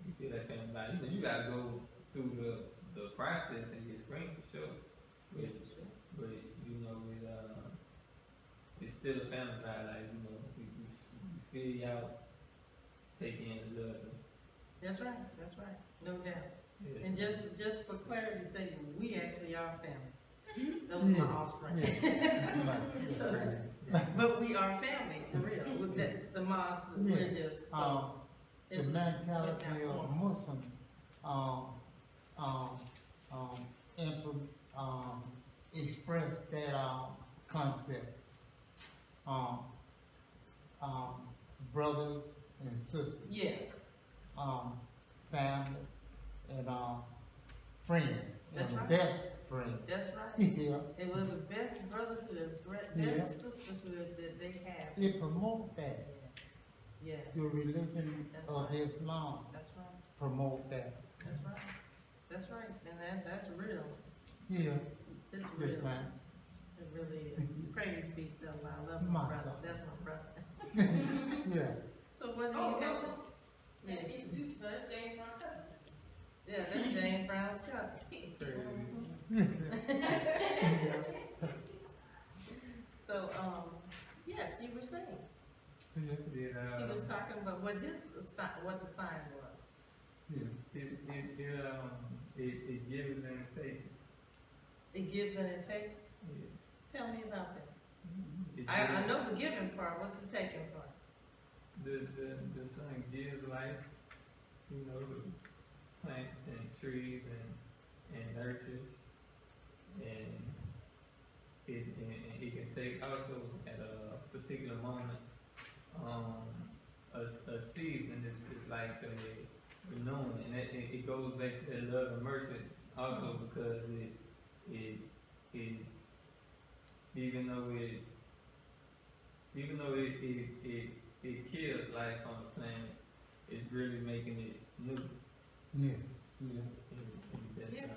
you feel that family vibe. You know, you gotta go through the process and get screened for sure. But you know, it's still a family vibe. Like, you know, you feel you out, take in the love. That's right, no doubt. Yeah. And just for clarity's sake, we actually are family. Those are my offspring. So, but we are family, for real. With the mosque, we're just so. The mentality of Muslim, express that, concept. Brothers and sisters, Yes, family, and, friends. That's and right. best friends. that's right. Yeah, They were the best brotherhood, Yeah. best sisterhood that they have. it promote that. Yes, The religion That's of right. Islam that's right, promote that. that's right, and that's real, Yeah, it's yes, real, ma'am. it really is. Praise be to Allah, I love my My brother, God. that's my brother. Yeah. So what do Oh, you no, have? no. Yeah. Introduce us, James Brown cousin. Yeah, that's Jane Brown's cousin. So, yes, you were saying, he was talking about what the sign was. It gives and takes. It gives and it takes. Yeah. Tell me about that. It I gives- know the giving part, what's the taking part? The sun gives life, you know, plants and trees and nurtures, and it can take also at a particular moment, a season is like renewing, and it goes back to that love and mercy also, because it even though it kills life on the planet, it's really making it new. Yeah, yeah. And Yeah.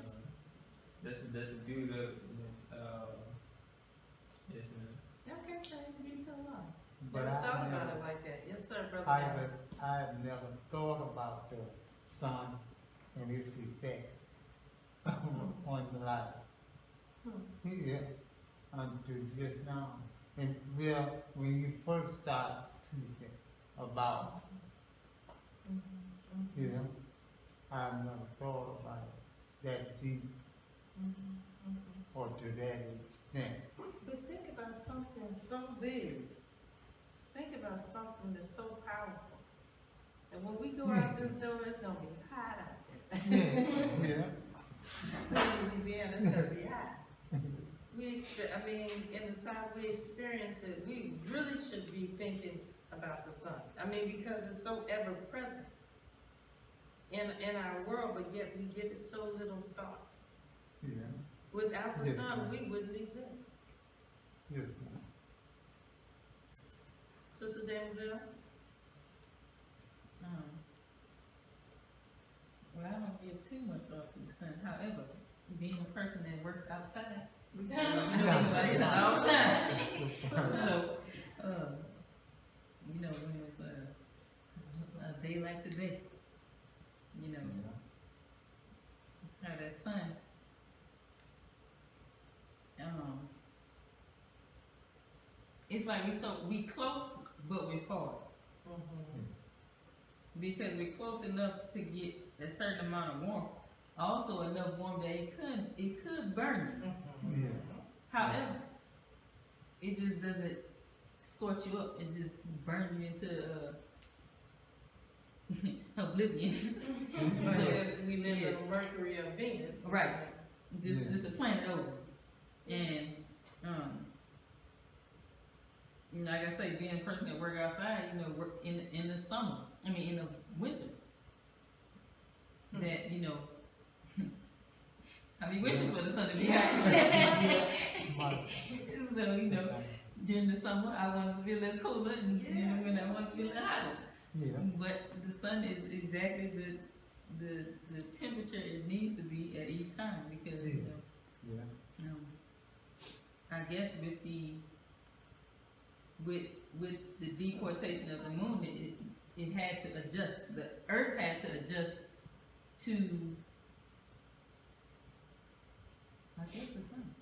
that's the beauty of it. Yes, ma'am. Okay, praise be to Allah. But Never I thought about never- it like that. Yes, sir, brother. I've never thought about the sun and its effect on the life. Yeah, until just now. And when you first start teaching about You know, I never thought about it that deep or to that extent. But think about something so big. Think about something that's so powerful. And when we go out this door, it's gonna be hot out there. Yeah, yeah. In Louisiana, it's gonna be hot. In the South, we experience it. We really should be thinking about the sun. Because it's so ever present in our world, but yet we give it so little thought. Yeah, Without the Yes, sun, ma'am. we wouldn't exist. yes. Sister Denzel? Well, I don't give too much thought to the sun. However, being a person that works outside, I think about the sun all the time. So, when it's a day like today, how that sun, it's like we close, but we're far. Because we're close enough to get a certain amount of warmth, also enough warmth that it could burn you. Yeah. However, it just doesn't scorch you up and just burn you into oblivion. We live yes. in Mercury or Venus. Right. Yeah. Just a planet over. And like I say, being a person that work outside, work in the summer. In the winter. That, I be wishing for the sun to be out. So, during the summer, I want to be a little cooler, and when I want to be a little hotter. Yeah. But the sun is exactly the temperature it needs to be at each time, because, Yeah. I guess with the deportation of the moon, it had to adjust. The earth had to adjust to, I guess, the sun.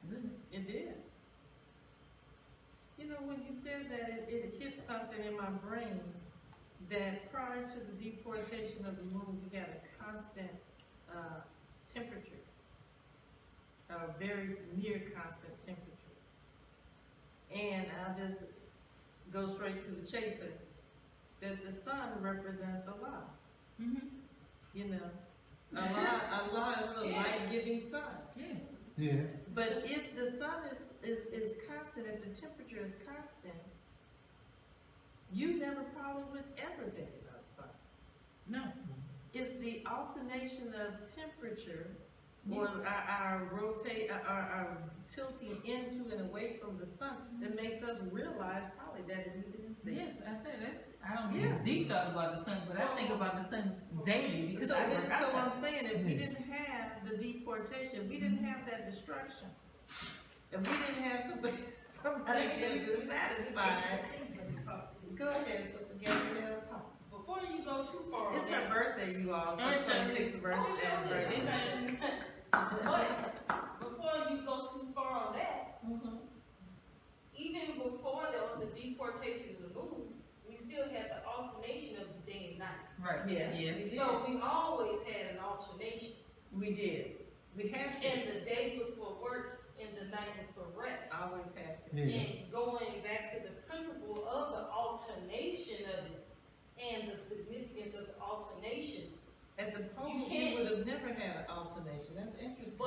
Really? It did. When you said that, it hit something in my brain that prior to the deportation of the moon, we had a constant temperature, a very near constant temperature. And I'll just go straight to the chaser, that the sun represents Allah. Allah is the light-giving sun. Yeah. Yeah. But if the sun is constant, if the temperature is constant, you never probably would ever think about the sun. No. It's the alternation of temperature, or our tilting into and away from the sun, that makes us realize probably that it even is there. Yes, I said I don't give deep thought about the sun, but I think about the sun daily because I work So I'm outside. saying, if we didn't have the deportation, we didn't have that destruction. If we didn't have somebody getting dissatisfied. Go ahead, Sister Gabrielle. Before you go too far It's on her that, birthday, you all, so 26th birthday. but before you go too far on that, even before there was a deportation of the moon, we still had the alternation of the day and night. Right. Yes. Yeah. So we always had an alternation. We did. We had to. And the day was for work and the night was for rest. Always had to. Yeah. And going back to the principle of the alternation of it and the significance of the alternation. At the poles, can't- you would have never had an alternation. That's interesting.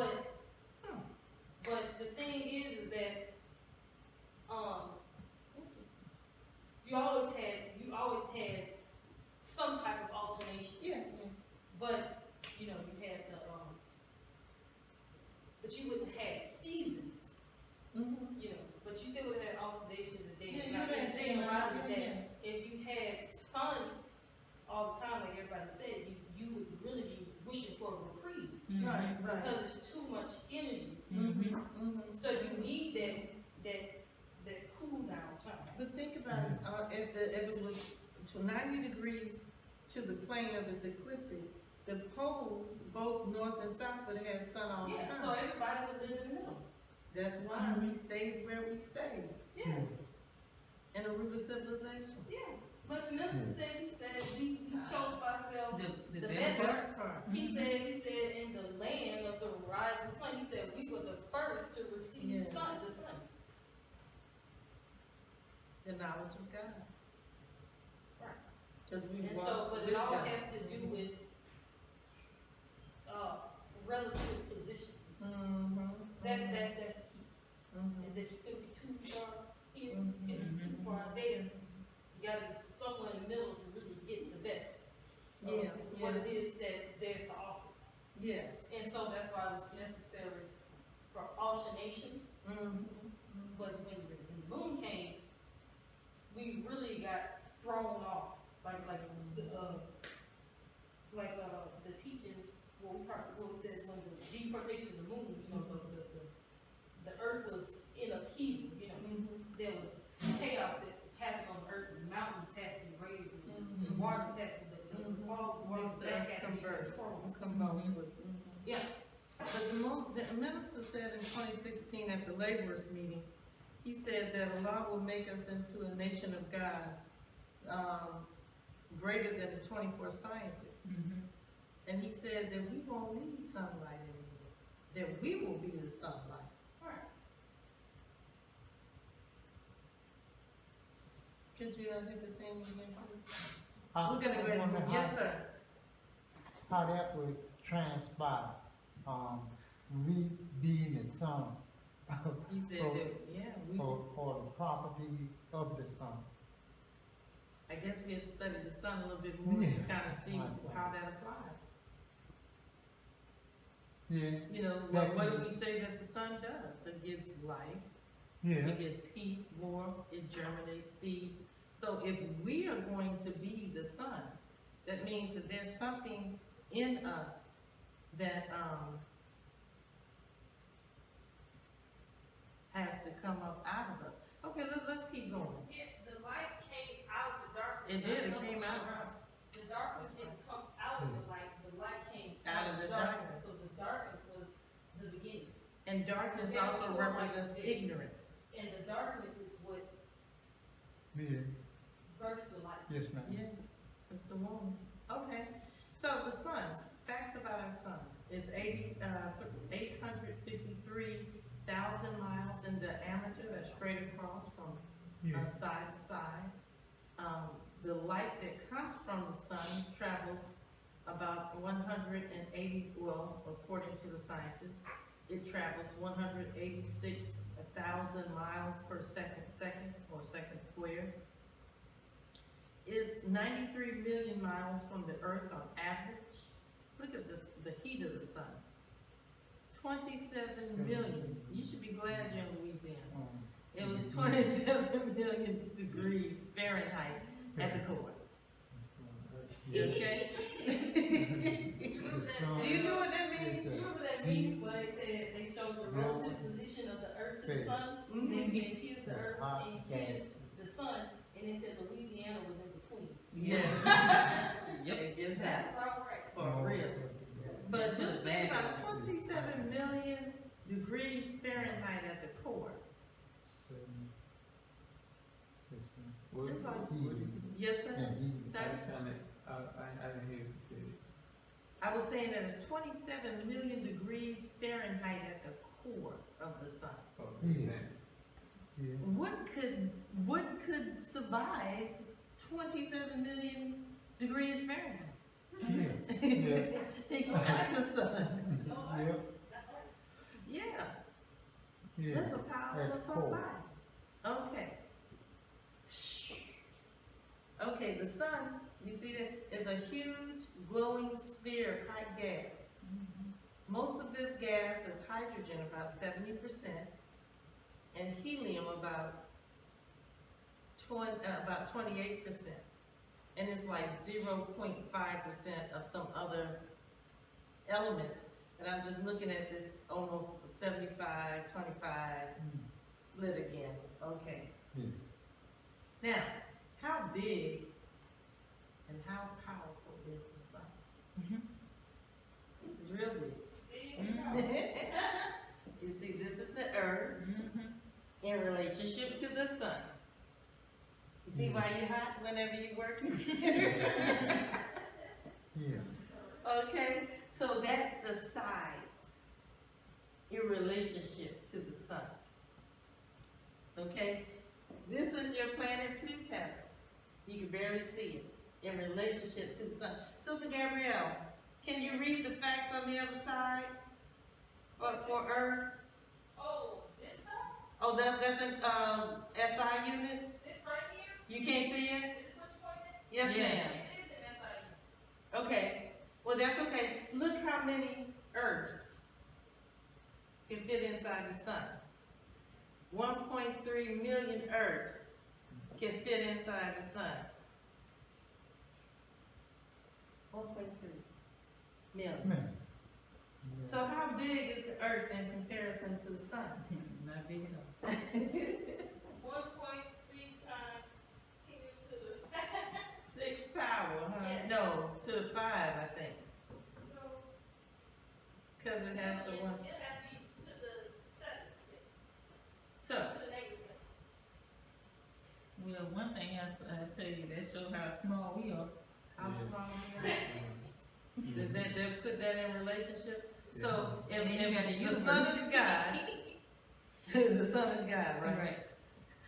But the thing is that you always had some type of alternation. Yeah. But you had the but you wouldn't have seasons. But you still would have alternation of the day. Yeah, and you night. would And have the thing about it is yeah. that if you had sun all the time, like everybody said, you would really be wishing for a reprieve Right, right. because it's too much energy. Mm-hmm. So you need that cool down time. But think about it, if it was to 90 degrees to the plane of its ecliptic, the poles, both north and south, would have had sun all the Yeah, time. so everybody would live in the middle. That's why we stayed where we stayed, Yeah, in a Aruba civilization. yeah. But the minister said, he said, we chose Cause we And so, walk but with it all God. has to do with, relative position. That's key. Is that you can be too far here, you can be too far there. You gotta be somewhere in the middle to really get the best. of Yeah, What yeah. it is that there's to offer. Yes. And so that's why it was necessary for alternation. But when the boom came, we really got thrown off. The teachings, what it says when the deportation of the moon, you know, the earth was in upheaval, you know, there was chaos that happened on the earth, and mountains had to be raised, and the waters had to, the waters back had to be controlled. Yeah. But the minister said in 2016 at the laborers meeting, he said that Allah will make us into a nation of gods, greater than the 24 scientists. And he said that we won't need sunlight anymore, that we will be the sunlight. Right. Could you hit the thing again, please? I- We're gonna I go ahead wonder and, yes, sir. How that would transpire, we being the son. He said for- that, yeah, we, For the property of the son. I guess we had to study the sun a little bit more to Yeah. kind of see Right. how that applies. Yeah, You know, That what do can- we say that the sun does? It gives life, yeah, it gives heat, warmth, it germinates seeds. So if we are going to be the sun, that means that there's something in us that, has to come up out of us. Okay, let's keep going. Yeah, the light came out of the darkness. It did, it came out of us. The darkness didn't come out of the light came Out of the darkness. So the darkness was the beginning. And darkness Yeah, also before light represents was there. ignorance. And the darkness is what yeah, birthed the light. yes, ma'am. Yeah, it's the womb. Okay, so the sun, facts about our sun, is 853,000 miles in diameter, that's straight across from Yeah, side to side. The light that comes from the sun travels about 180, well, according to the scientists, it travels 186,000 miles per second square. Is 93 million miles from the earth on average. Look at this, the heat of the sun. 27 million, you should be glad you're in Louisiana. It was 27 million degrees Fahrenheit at the core. Okay? The sun Do you know what that is means? You the remember that meme where they said they showed the relative position of the earth to the Fair. sun? And they Mhm. said, here's the earth hot and gas. here's the sun, and they said Louisiana was in between. Yes. Yep, it gets hot, That's about right. for real. But just think about 27 million degrees Fahrenheit at the core. It's like, yes, sir? Sir? I didn't hear what you said. I was saying that it's 27 million degrees Fahrenheat at the core of the sun. Oh, Yeah. Yeah, What could survive 27 million degrees Fahrenheit? yes, yeah, Except the sun. yeah, Yeah, yeah. that's a powerful At core. somebody. Okay. Okay, the sun, you see that, is a huge glowing sphere of hot gas. Most of this gas is hydrogen, about 70%, and helium, about 28%. And it's like 0.5% of some other elements. And I'm just looking at this almost 75, 25 split again. Okay. Yeah. Now, how big and how powerful is the sun? It's real big. You see, this is the earth in relationship to the sun. You see why you're hot whenever you're working? Yeah, Okay, so that's the size in relationship to the sun. Okay, this is your planet Pluto. You can barely see it. in relationship to the sun. Sister Gabrielle, can you read the facts on the other side for Earth? Oh, this stuff? Oh, that's in, SI units? This right here? You can't see it? This what you pointed at? Yes, Yeah. ma'am. It is in SIU. Okay, well, that's okay. Look how many Earths can fit inside the sun. 1.3 million Earths can fit inside the sun. 1.3 million. Man. So how big is the Earth in comparison to the sun? Not big enough. 1.3 times 10 to the 6 power, huh? Yes. No, to the 5, I think. no, Because it has the one. It'll have to be to the 7, So, to the negative 7. Well, one thing I tell you, that shows how small we are. how Yeah. small is that? Does that, they put that in relationship? So, if, And then you got the if the sun universe. is God, the sun is God, right?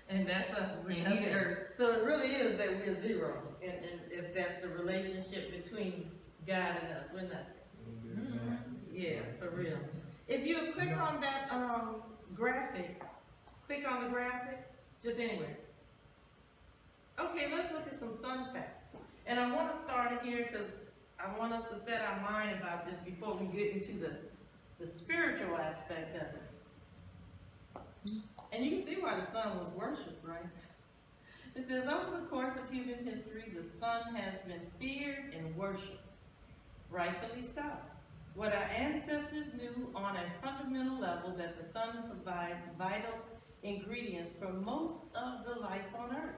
And that's us. And he the earth. So it really is that we're zero, and if that's the relationship between God and us, we're not. Mhm. Yeah, for real. If you click on that, graphic, click on the graphic, just anywhere. Okay, let's look at some sun facts. And I wanna start in here, cause I want us to set our mind about this before we get into the spiritual aspect of it. And you can see why the sun was worshipped, right? It says, over the course of human history, the sun has been feared and worshipped. Rightfully so. What our ancestors knew on a fundamental level that the sun provides vital ingredients for most of the life on Earth.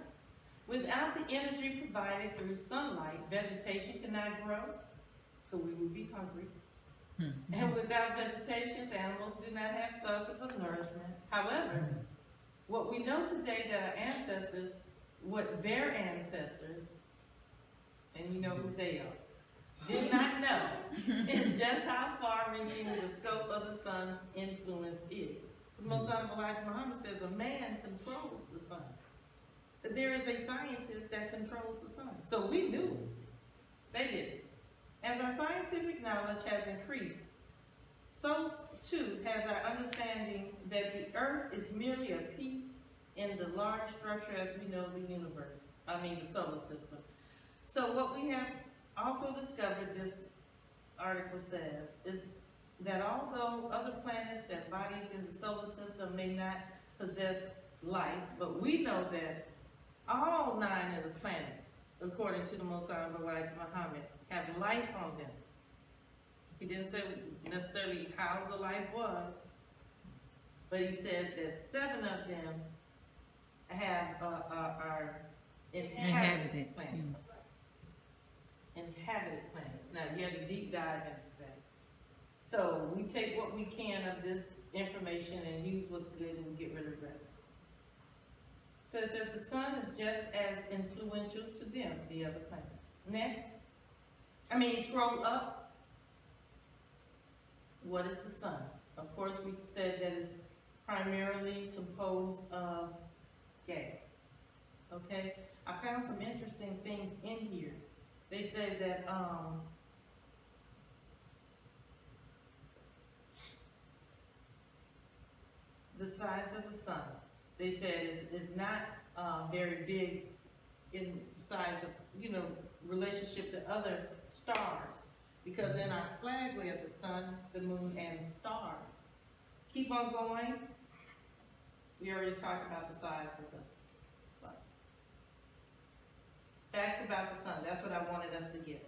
Without the energy provided through sunlight, vegetation cannot grow, so we would be hungry. And without vegetation, animals do not have sources of nourishment. However, what we know today that our ancestors, what their ancestors, and you know who they are, did not know is just how far-reaching the scope of the sun's influence is. The Most Honorable Elijah Muhammad says a man controls the sun. That there is a scientist that controls the sun. So we knew. They didn't. As our scientific knowledge has increased, so too has our understanding that the Earth is merely a piece in the large structure as we know the universe, the solar system. So what we have also discovered, this article says, is that although other planets and bodies in the solar system may not possess life, but we know that all 9 of the planets, according to the Most Honorable Elijah Muhammad, have life on them. He didn't say necessarily how the life was, but he said that 7 of them have are inhabited planets. Inhabited planets. Now you have to deep dive into that. So we take what we can of this information and use what's good and get rid of the rest. So it says the sun is just as influential to them, the other planets. Next. Scroll up. What is the sun? Of course, we said that it's primarily composed of gas. Okay? I found some interesting things in here. They said that, the size of the sun, they said is not very big in size of, relationship to other stars. Because in our flag we have the sun, the moon, and stars. Keep on going. We already talked about the size of the sun. Facts about the sun, that's what I wanted us to get.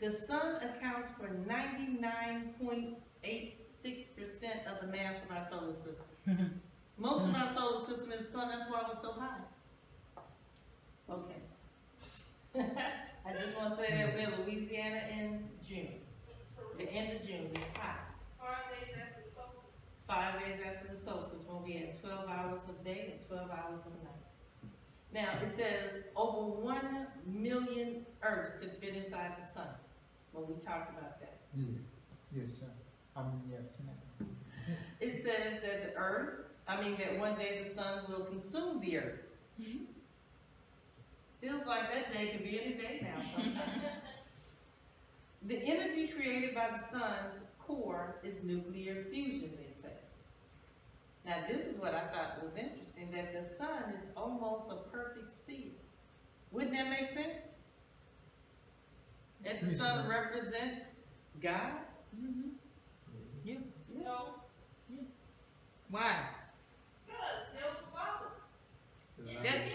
The sun accounts for 99.86% of the mass of our solar system. Most of our solar system is the sun, that's why we're so high. Okay. I just want to say that we're in Louisiana in June. The end of June is hot. 5 days after the solstice. 5 days after the solstice, when we had 12 hours of day and 12 hours of night. Now, it says over 1 million Earths could fit inside the sun. Well, we talked about that. Yeah. Yes, sir. Yes, ma'am. It says that that one day the sun will consume the Earth. Feels like that day could be any day now sometimes. The energy created by the sun's core is nuclear fusion, they say. Now this is what I thought was interesting, that the sun is almost a perfect sphere. Wouldn't that make sense? That the sun represents God? Mm-hmm. Yeah. No, Why? because there was a problem. That-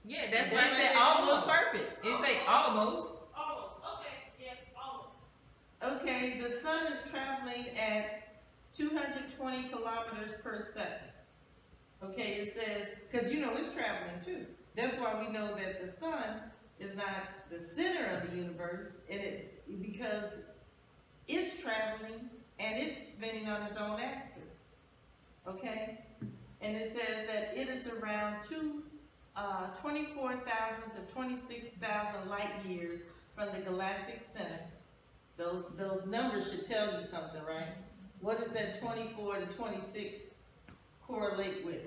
Yeah, that's That's why I why I said said almost almost. perfect. It say almost. Almost, okay, yeah, almost. Okay, the sun is traveling at 220 kilometers per second. Okay, it says, because you know it's traveling too. That's why we know that the sun is not the center of the universe. It is because it's traveling and it's spinning on its own axis. Okay? And it says that it is around 24,000 to 26,000 light years from the galactic center. Those numbers should tell you something, right? What does that 24 to 26 correlate with?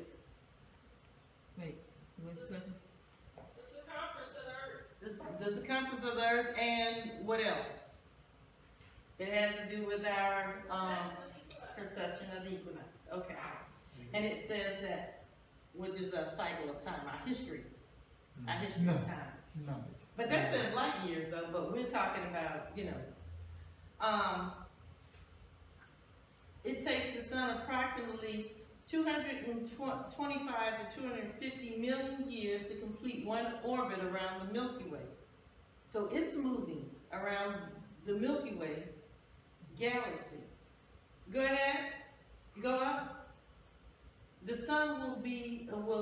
Wait, what's the question? The circumference of the Earth. The circumference of the Earth, and what else? It has to do with our precession of the equinox. Okay. And it says that, which is a cycle of time, our history of time. No. But that says light years though, but we're talking about, it takes the sun approximately 225 to 250 million years to complete one orbit around the Milky Way. So it's moving around the Milky Way galaxy. Go ahead, go up. The sun will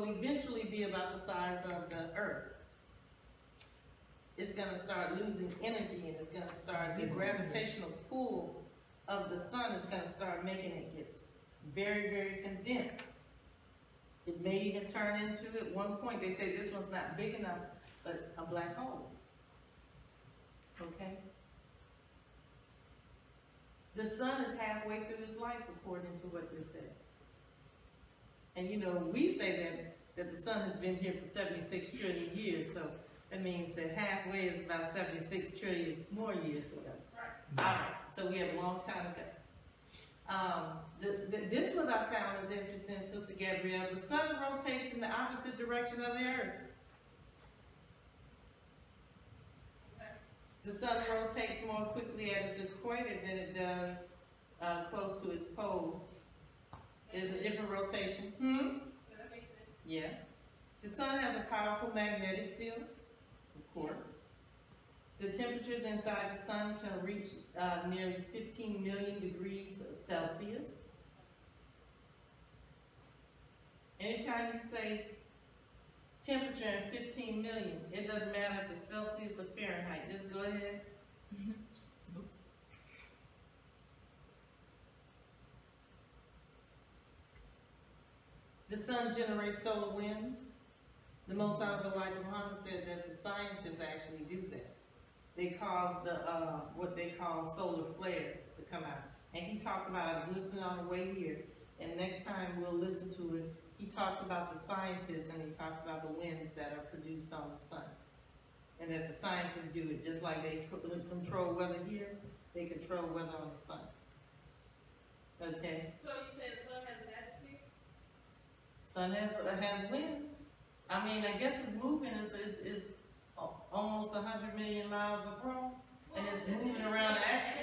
eventually be about the size of the Earth. It's gonna start losing energy, and it's gonna start, the gravitational pull of the sun is gonna start making it get very, very condensed. It may even turn into, at one point, they say this one's not big enough, but a black hole. Okay? The sun is halfway through his life, according to what this says. And we say that the sun has been here for 76 trillion years, so that means that halfway is about 76 trillion more years ago. Right. All right, so we have a long time ago. This one I found was interesting, Sister Gabrielle. The sun rotates in the opposite direction of the Earth. The sun rotates more quickly at its equator than it does close to its poles. There's a different rotation. So that makes sense. Yes. The sun has a powerful magnetic field, of course. The temperatures inside the sun can reach nearly 15 million degrees Celsius. Anytime you say temperature in 15 million, it doesn't matter if it's Celsius or Fahrenheit, just go ahead. The sun generates solar winds. The Most Honorable Elijah Muhammad said that the scientists actually do that. They cause what they call solar flares to come out. And he talked about it, listening on the way here, and next time we'll listen to it. He talks about the scientists, and he talks about the winds that are produced on the sun. And that the scientists do it just like they control weather here, they control weather on the sun. Okay? So you said the sun has an atmosphere? Sun has winds. I mean, I guess it's moving is almost 100 million miles across, and it's moving around the axis.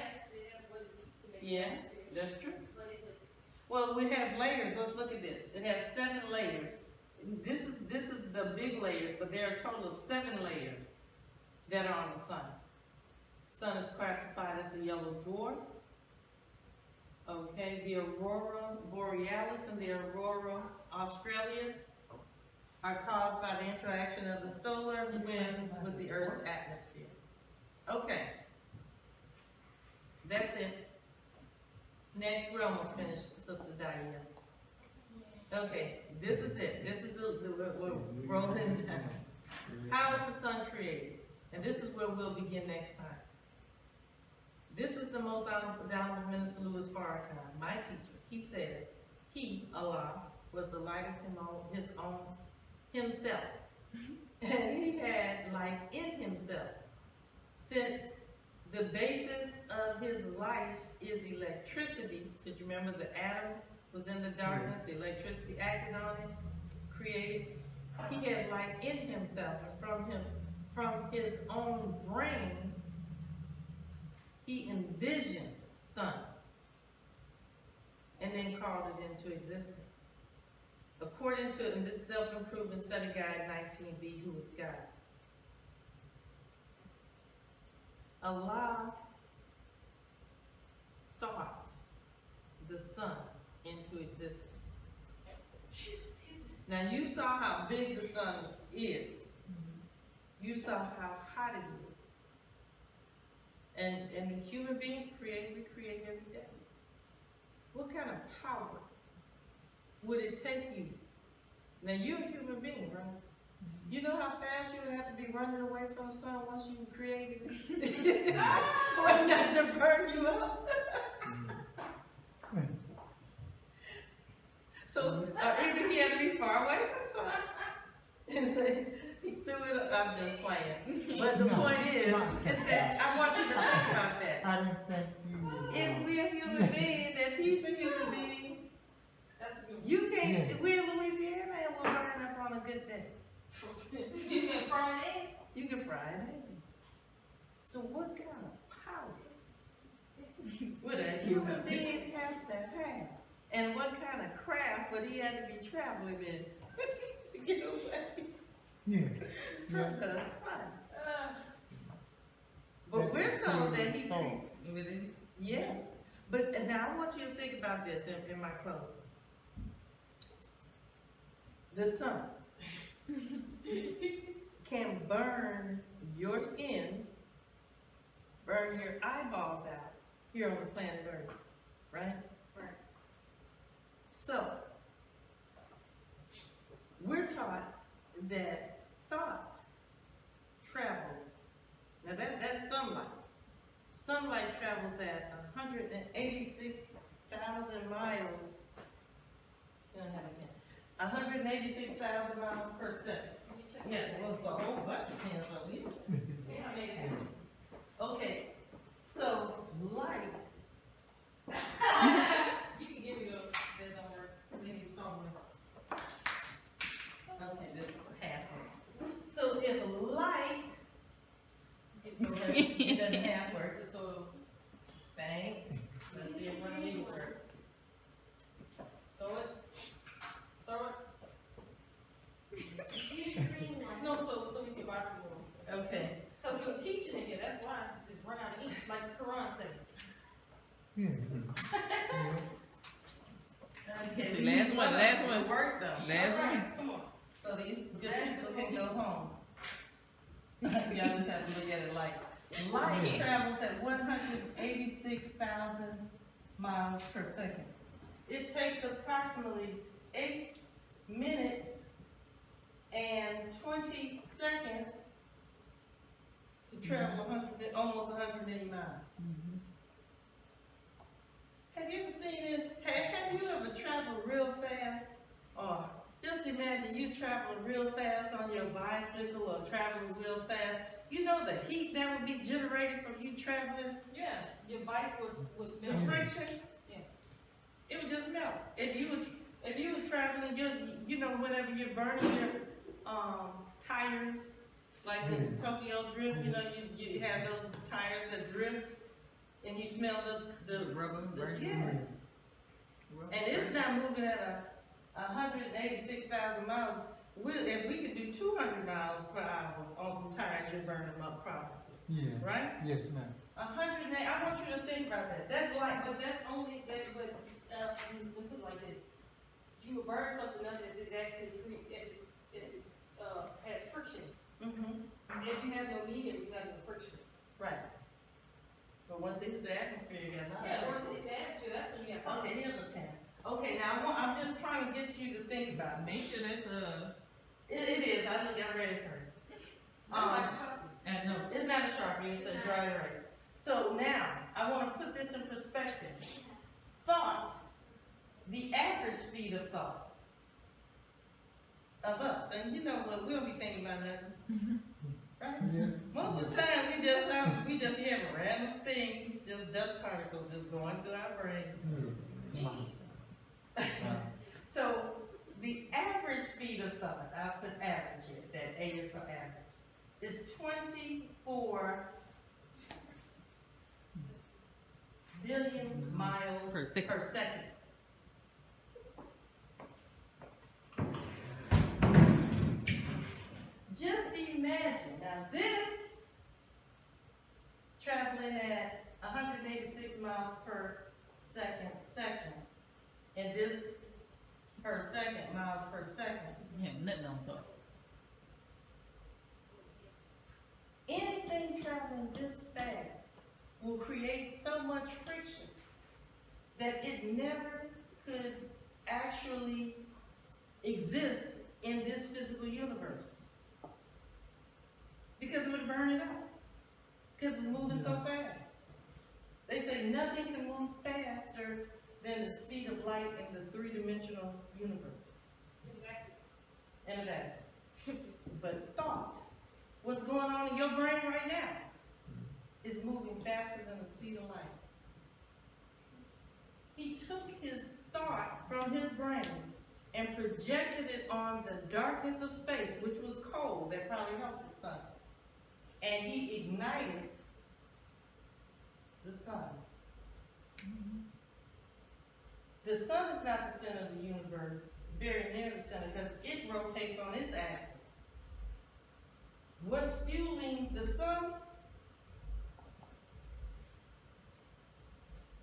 Yeah, that's true. Well, it has layers. Let's look at this. It has 7 layers. This is the big layers, but there are a total of 7 layers that are on the sun. Sun is classified as a yellow dwarf. Okay, the aurora borealis and the aurora australis are caused by the interaction of the solar winds with the Earth's atmosphere. Okay. That's it. Next, we're almost finished, Sister Diane. Okay, this is it. This is we're rolling down. How is the sun created? And this is where we'll begin next time. This is the Most Honorable Minister Louis Farrakhan, my teacher. He says, he, Allah, was the light of himself. And he had life in himself. Since the basis of his life is electricity, because you remember the atom was in the darkness, the electricity acted on it, created. He had life in himself, and from his own brain, he envisioned sun, and then called it into existence. According to, in this self-improvement study guide 19B, who is God? Allah thought the sun into existence. Now you saw how big the sun is. You saw how hot it is. And human beings we create every day. What kind of power would it take you? Now you're a human being, right? You know how fast you would have to be running away from the sun once you created it? For it not to burn you up. So either he had to be far away from the sun and say, he threw it up. I'm just playing. But the point is that I want you to think about that. I didn't think you. If we're a human being, if he's a human being, you can't, we're in Louisiana and we'll burn up on a good day. You can fry an egg. You can fry an egg. So what kind of power would a human being have to have? And what kind of craft would he have to be traveling in to get away from the sun? But we're told that he created. Yes. But now I want you to think about this in my closing. The sun can burn your skin, burn your eyeballs out here on the planet Earth, right? Right. So, we're taught that thought travels. Now that's sunlight. Sunlight travels at 186,000 miles. 186,000 miles per second. Yeah, well, it's a whole bunch of hands over here. Okay, so light. You can give me those. They don't work. Maybe you don't work. Okay, this is half. So if light, it doesn't half work. So thanks. Let's see if one of these work. Throw it. Throw it. No, so we can buy some more. Okay. Because we're teaching it here, that's why. Just run out of ink, like the Quran said. Okay. The last one, last one. To work though. Last one. Come on. So these good people can go home. Y'all just have to look at it like light travels at 186,000 miles per second. It takes approximately 8 minutes and 20 seconds to travel almost 180 miles. Have you ever seen it? Have you ever traveled real fast? Or just imagine you traveling real fast on your bicycle or traveling real fast. You know the heat that would be generated from you traveling? Yeah, your bike would The melt. friction? Yeah. It would just melt. If you were traveling, you know, whenever you're burning your tires, like in Tokyo Drift, you know, you have those tires that drift, and you smell the rubber burning. Yeah. And it's not moving at 186,000 miles. If we could do 200 miles per hour on some tires, you'd burn them up probably. Yeah. Right? Yes, ma'am. 108. I want you to think about that. That's like, But that's only, we put it like this. You will burn something up that is actually, has friction. If you have no medium, you have no friction. right. But once it hits the atmosphere, you got nothing. Yeah, once it hits you, that's when you have. Okay, here's a pen. Okay, now I'm just trying to get you to think about it. Make sure that's It is. I read it first. and no. It's not a Sharpie, it's a dry erase. So now, I want to put this in perspective. Thoughts, the average speed of thought of us. And you know what, we don't be thinking about nothing, right? Yeah. Most of the time, we just be having random things, just dust particles just going through our brains. Yeah. So, the average speed of thought, I'll put average here, that A is for average, is 24 billion miles Per second. Just imagine, now this, traveling at 186 miles per second, and this per second, miles per second. Yeah, nothing on thought. Anything traveling this fast will create so much friction that it never could actually exist in this physical universe. Because it would burn it out. Because it's moving so fast. They say nothing can move faster than the speed of light in the three-dimensional universe. In a vacuum. But thought, what's going on in your brain right now, is moving faster than the speed of light. He took his thought from his brain and projected it on the darkness of space, which was cold, that probably helped the sun. And he ignited the sun. The sun is not the center of the universe, very near the center, because it rotates on its axis. What's fueling the sun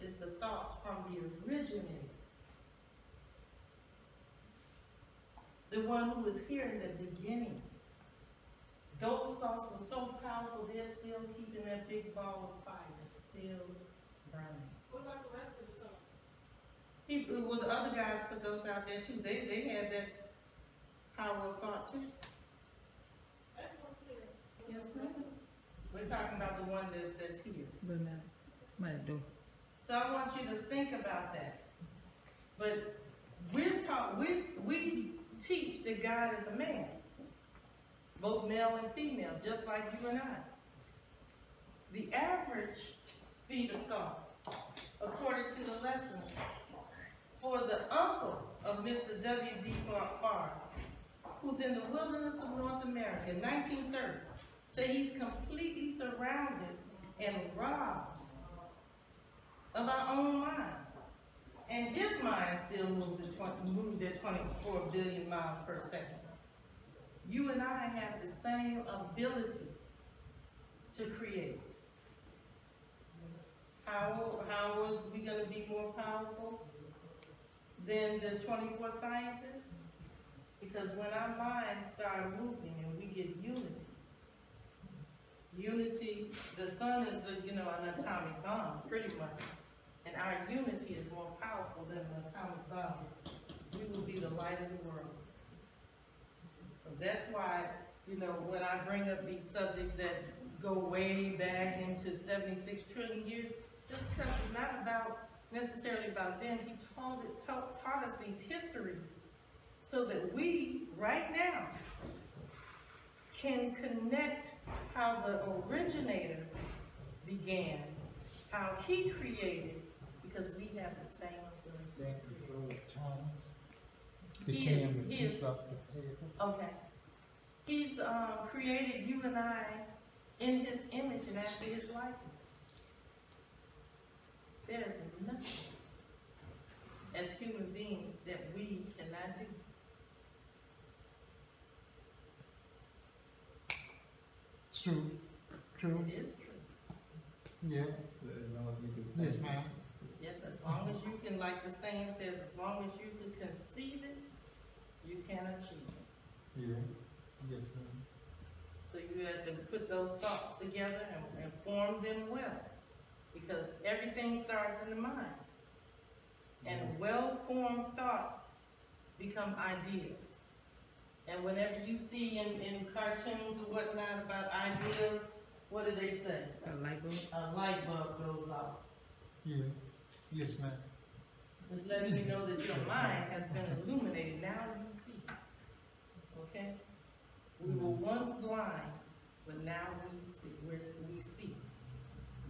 is the thoughts from the originator. The one who was here in the beginning. Those thoughts were so powerful, they're still keeping that big ball of fire still burning. What about the rest of the songs? Well, the other guys put those out there too. They had that power of thought too. That's one clear. Yes, ma'am. We're talking about the one that's here. But now, might do. So I want you to think about that. But we teach that God is a man, both male and female, just like you and I. The average speed of thought, according to the lesson, for the uncle of Mr. W.D. Farr, who's in the wilderness of North America in 1930, say he's completely surrounded and robbed of our own mind. And his mind still moved at 24 billion miles per second. You and I have the same ability to create. How are we going to be more powerful than the 24 scientists? Because when our minds start moving and we get unity, the sun is an atomic bomb, pretty much. And our unity is more powerful than an atomic bomb. We will be the light of the world. So that's why, when I bring up these subjects that go way back into 76 trillion years, this because it's not necessarily about them. He taught us these histories so that we, right now, can connect how the originator began, how he created, because we have the same ability. He is okay. He's created you and I in his image and after his likeness. There is nothing as human beings that we cannot do. True. It is true. Yeah. As long as we do. Yes, ma'am. Yes, as long as you can, like the saying says, as long as you can conceive it, you can achieve it. Yeah. Yes, ma'am. So you have to put those thoughts together and form them well. Because everything starts in the mind. And well-formed thoughts become ideas. And whenever you see in cartoons or whatnot about ideas, what do they say? A light bulb. A light bulb goes off. Yeah. Yes, ma'am. Just letting you know that your mind has been illuminated. Now you see. okay? We were once blind, but now we see, we see.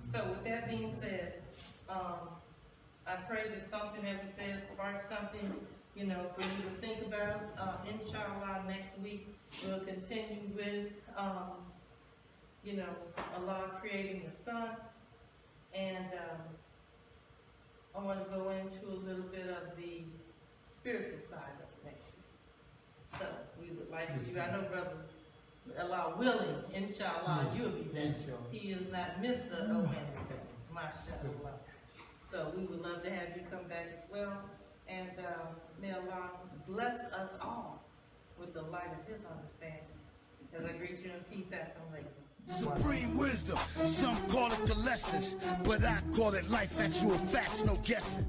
So with that being said, I pray that something that we said sparks something, you know, for you to think about. Inshallah, next week, we'll continue with, you know, Allah creating the sun. And I want to go into a little bit of the spiritual side of it next week. So we would like you, I know brothers, Allah willing, inshallah, you'll be there. He is not Mr. Wednesday, mashallah. So we would love to have you come back as well. And may Allah bless us all with the light of His understanding. As I greet you in peace, assalamu alaikum. Supreme wisdom, some call it the lessons, but I call it life, actual facts, no guessing.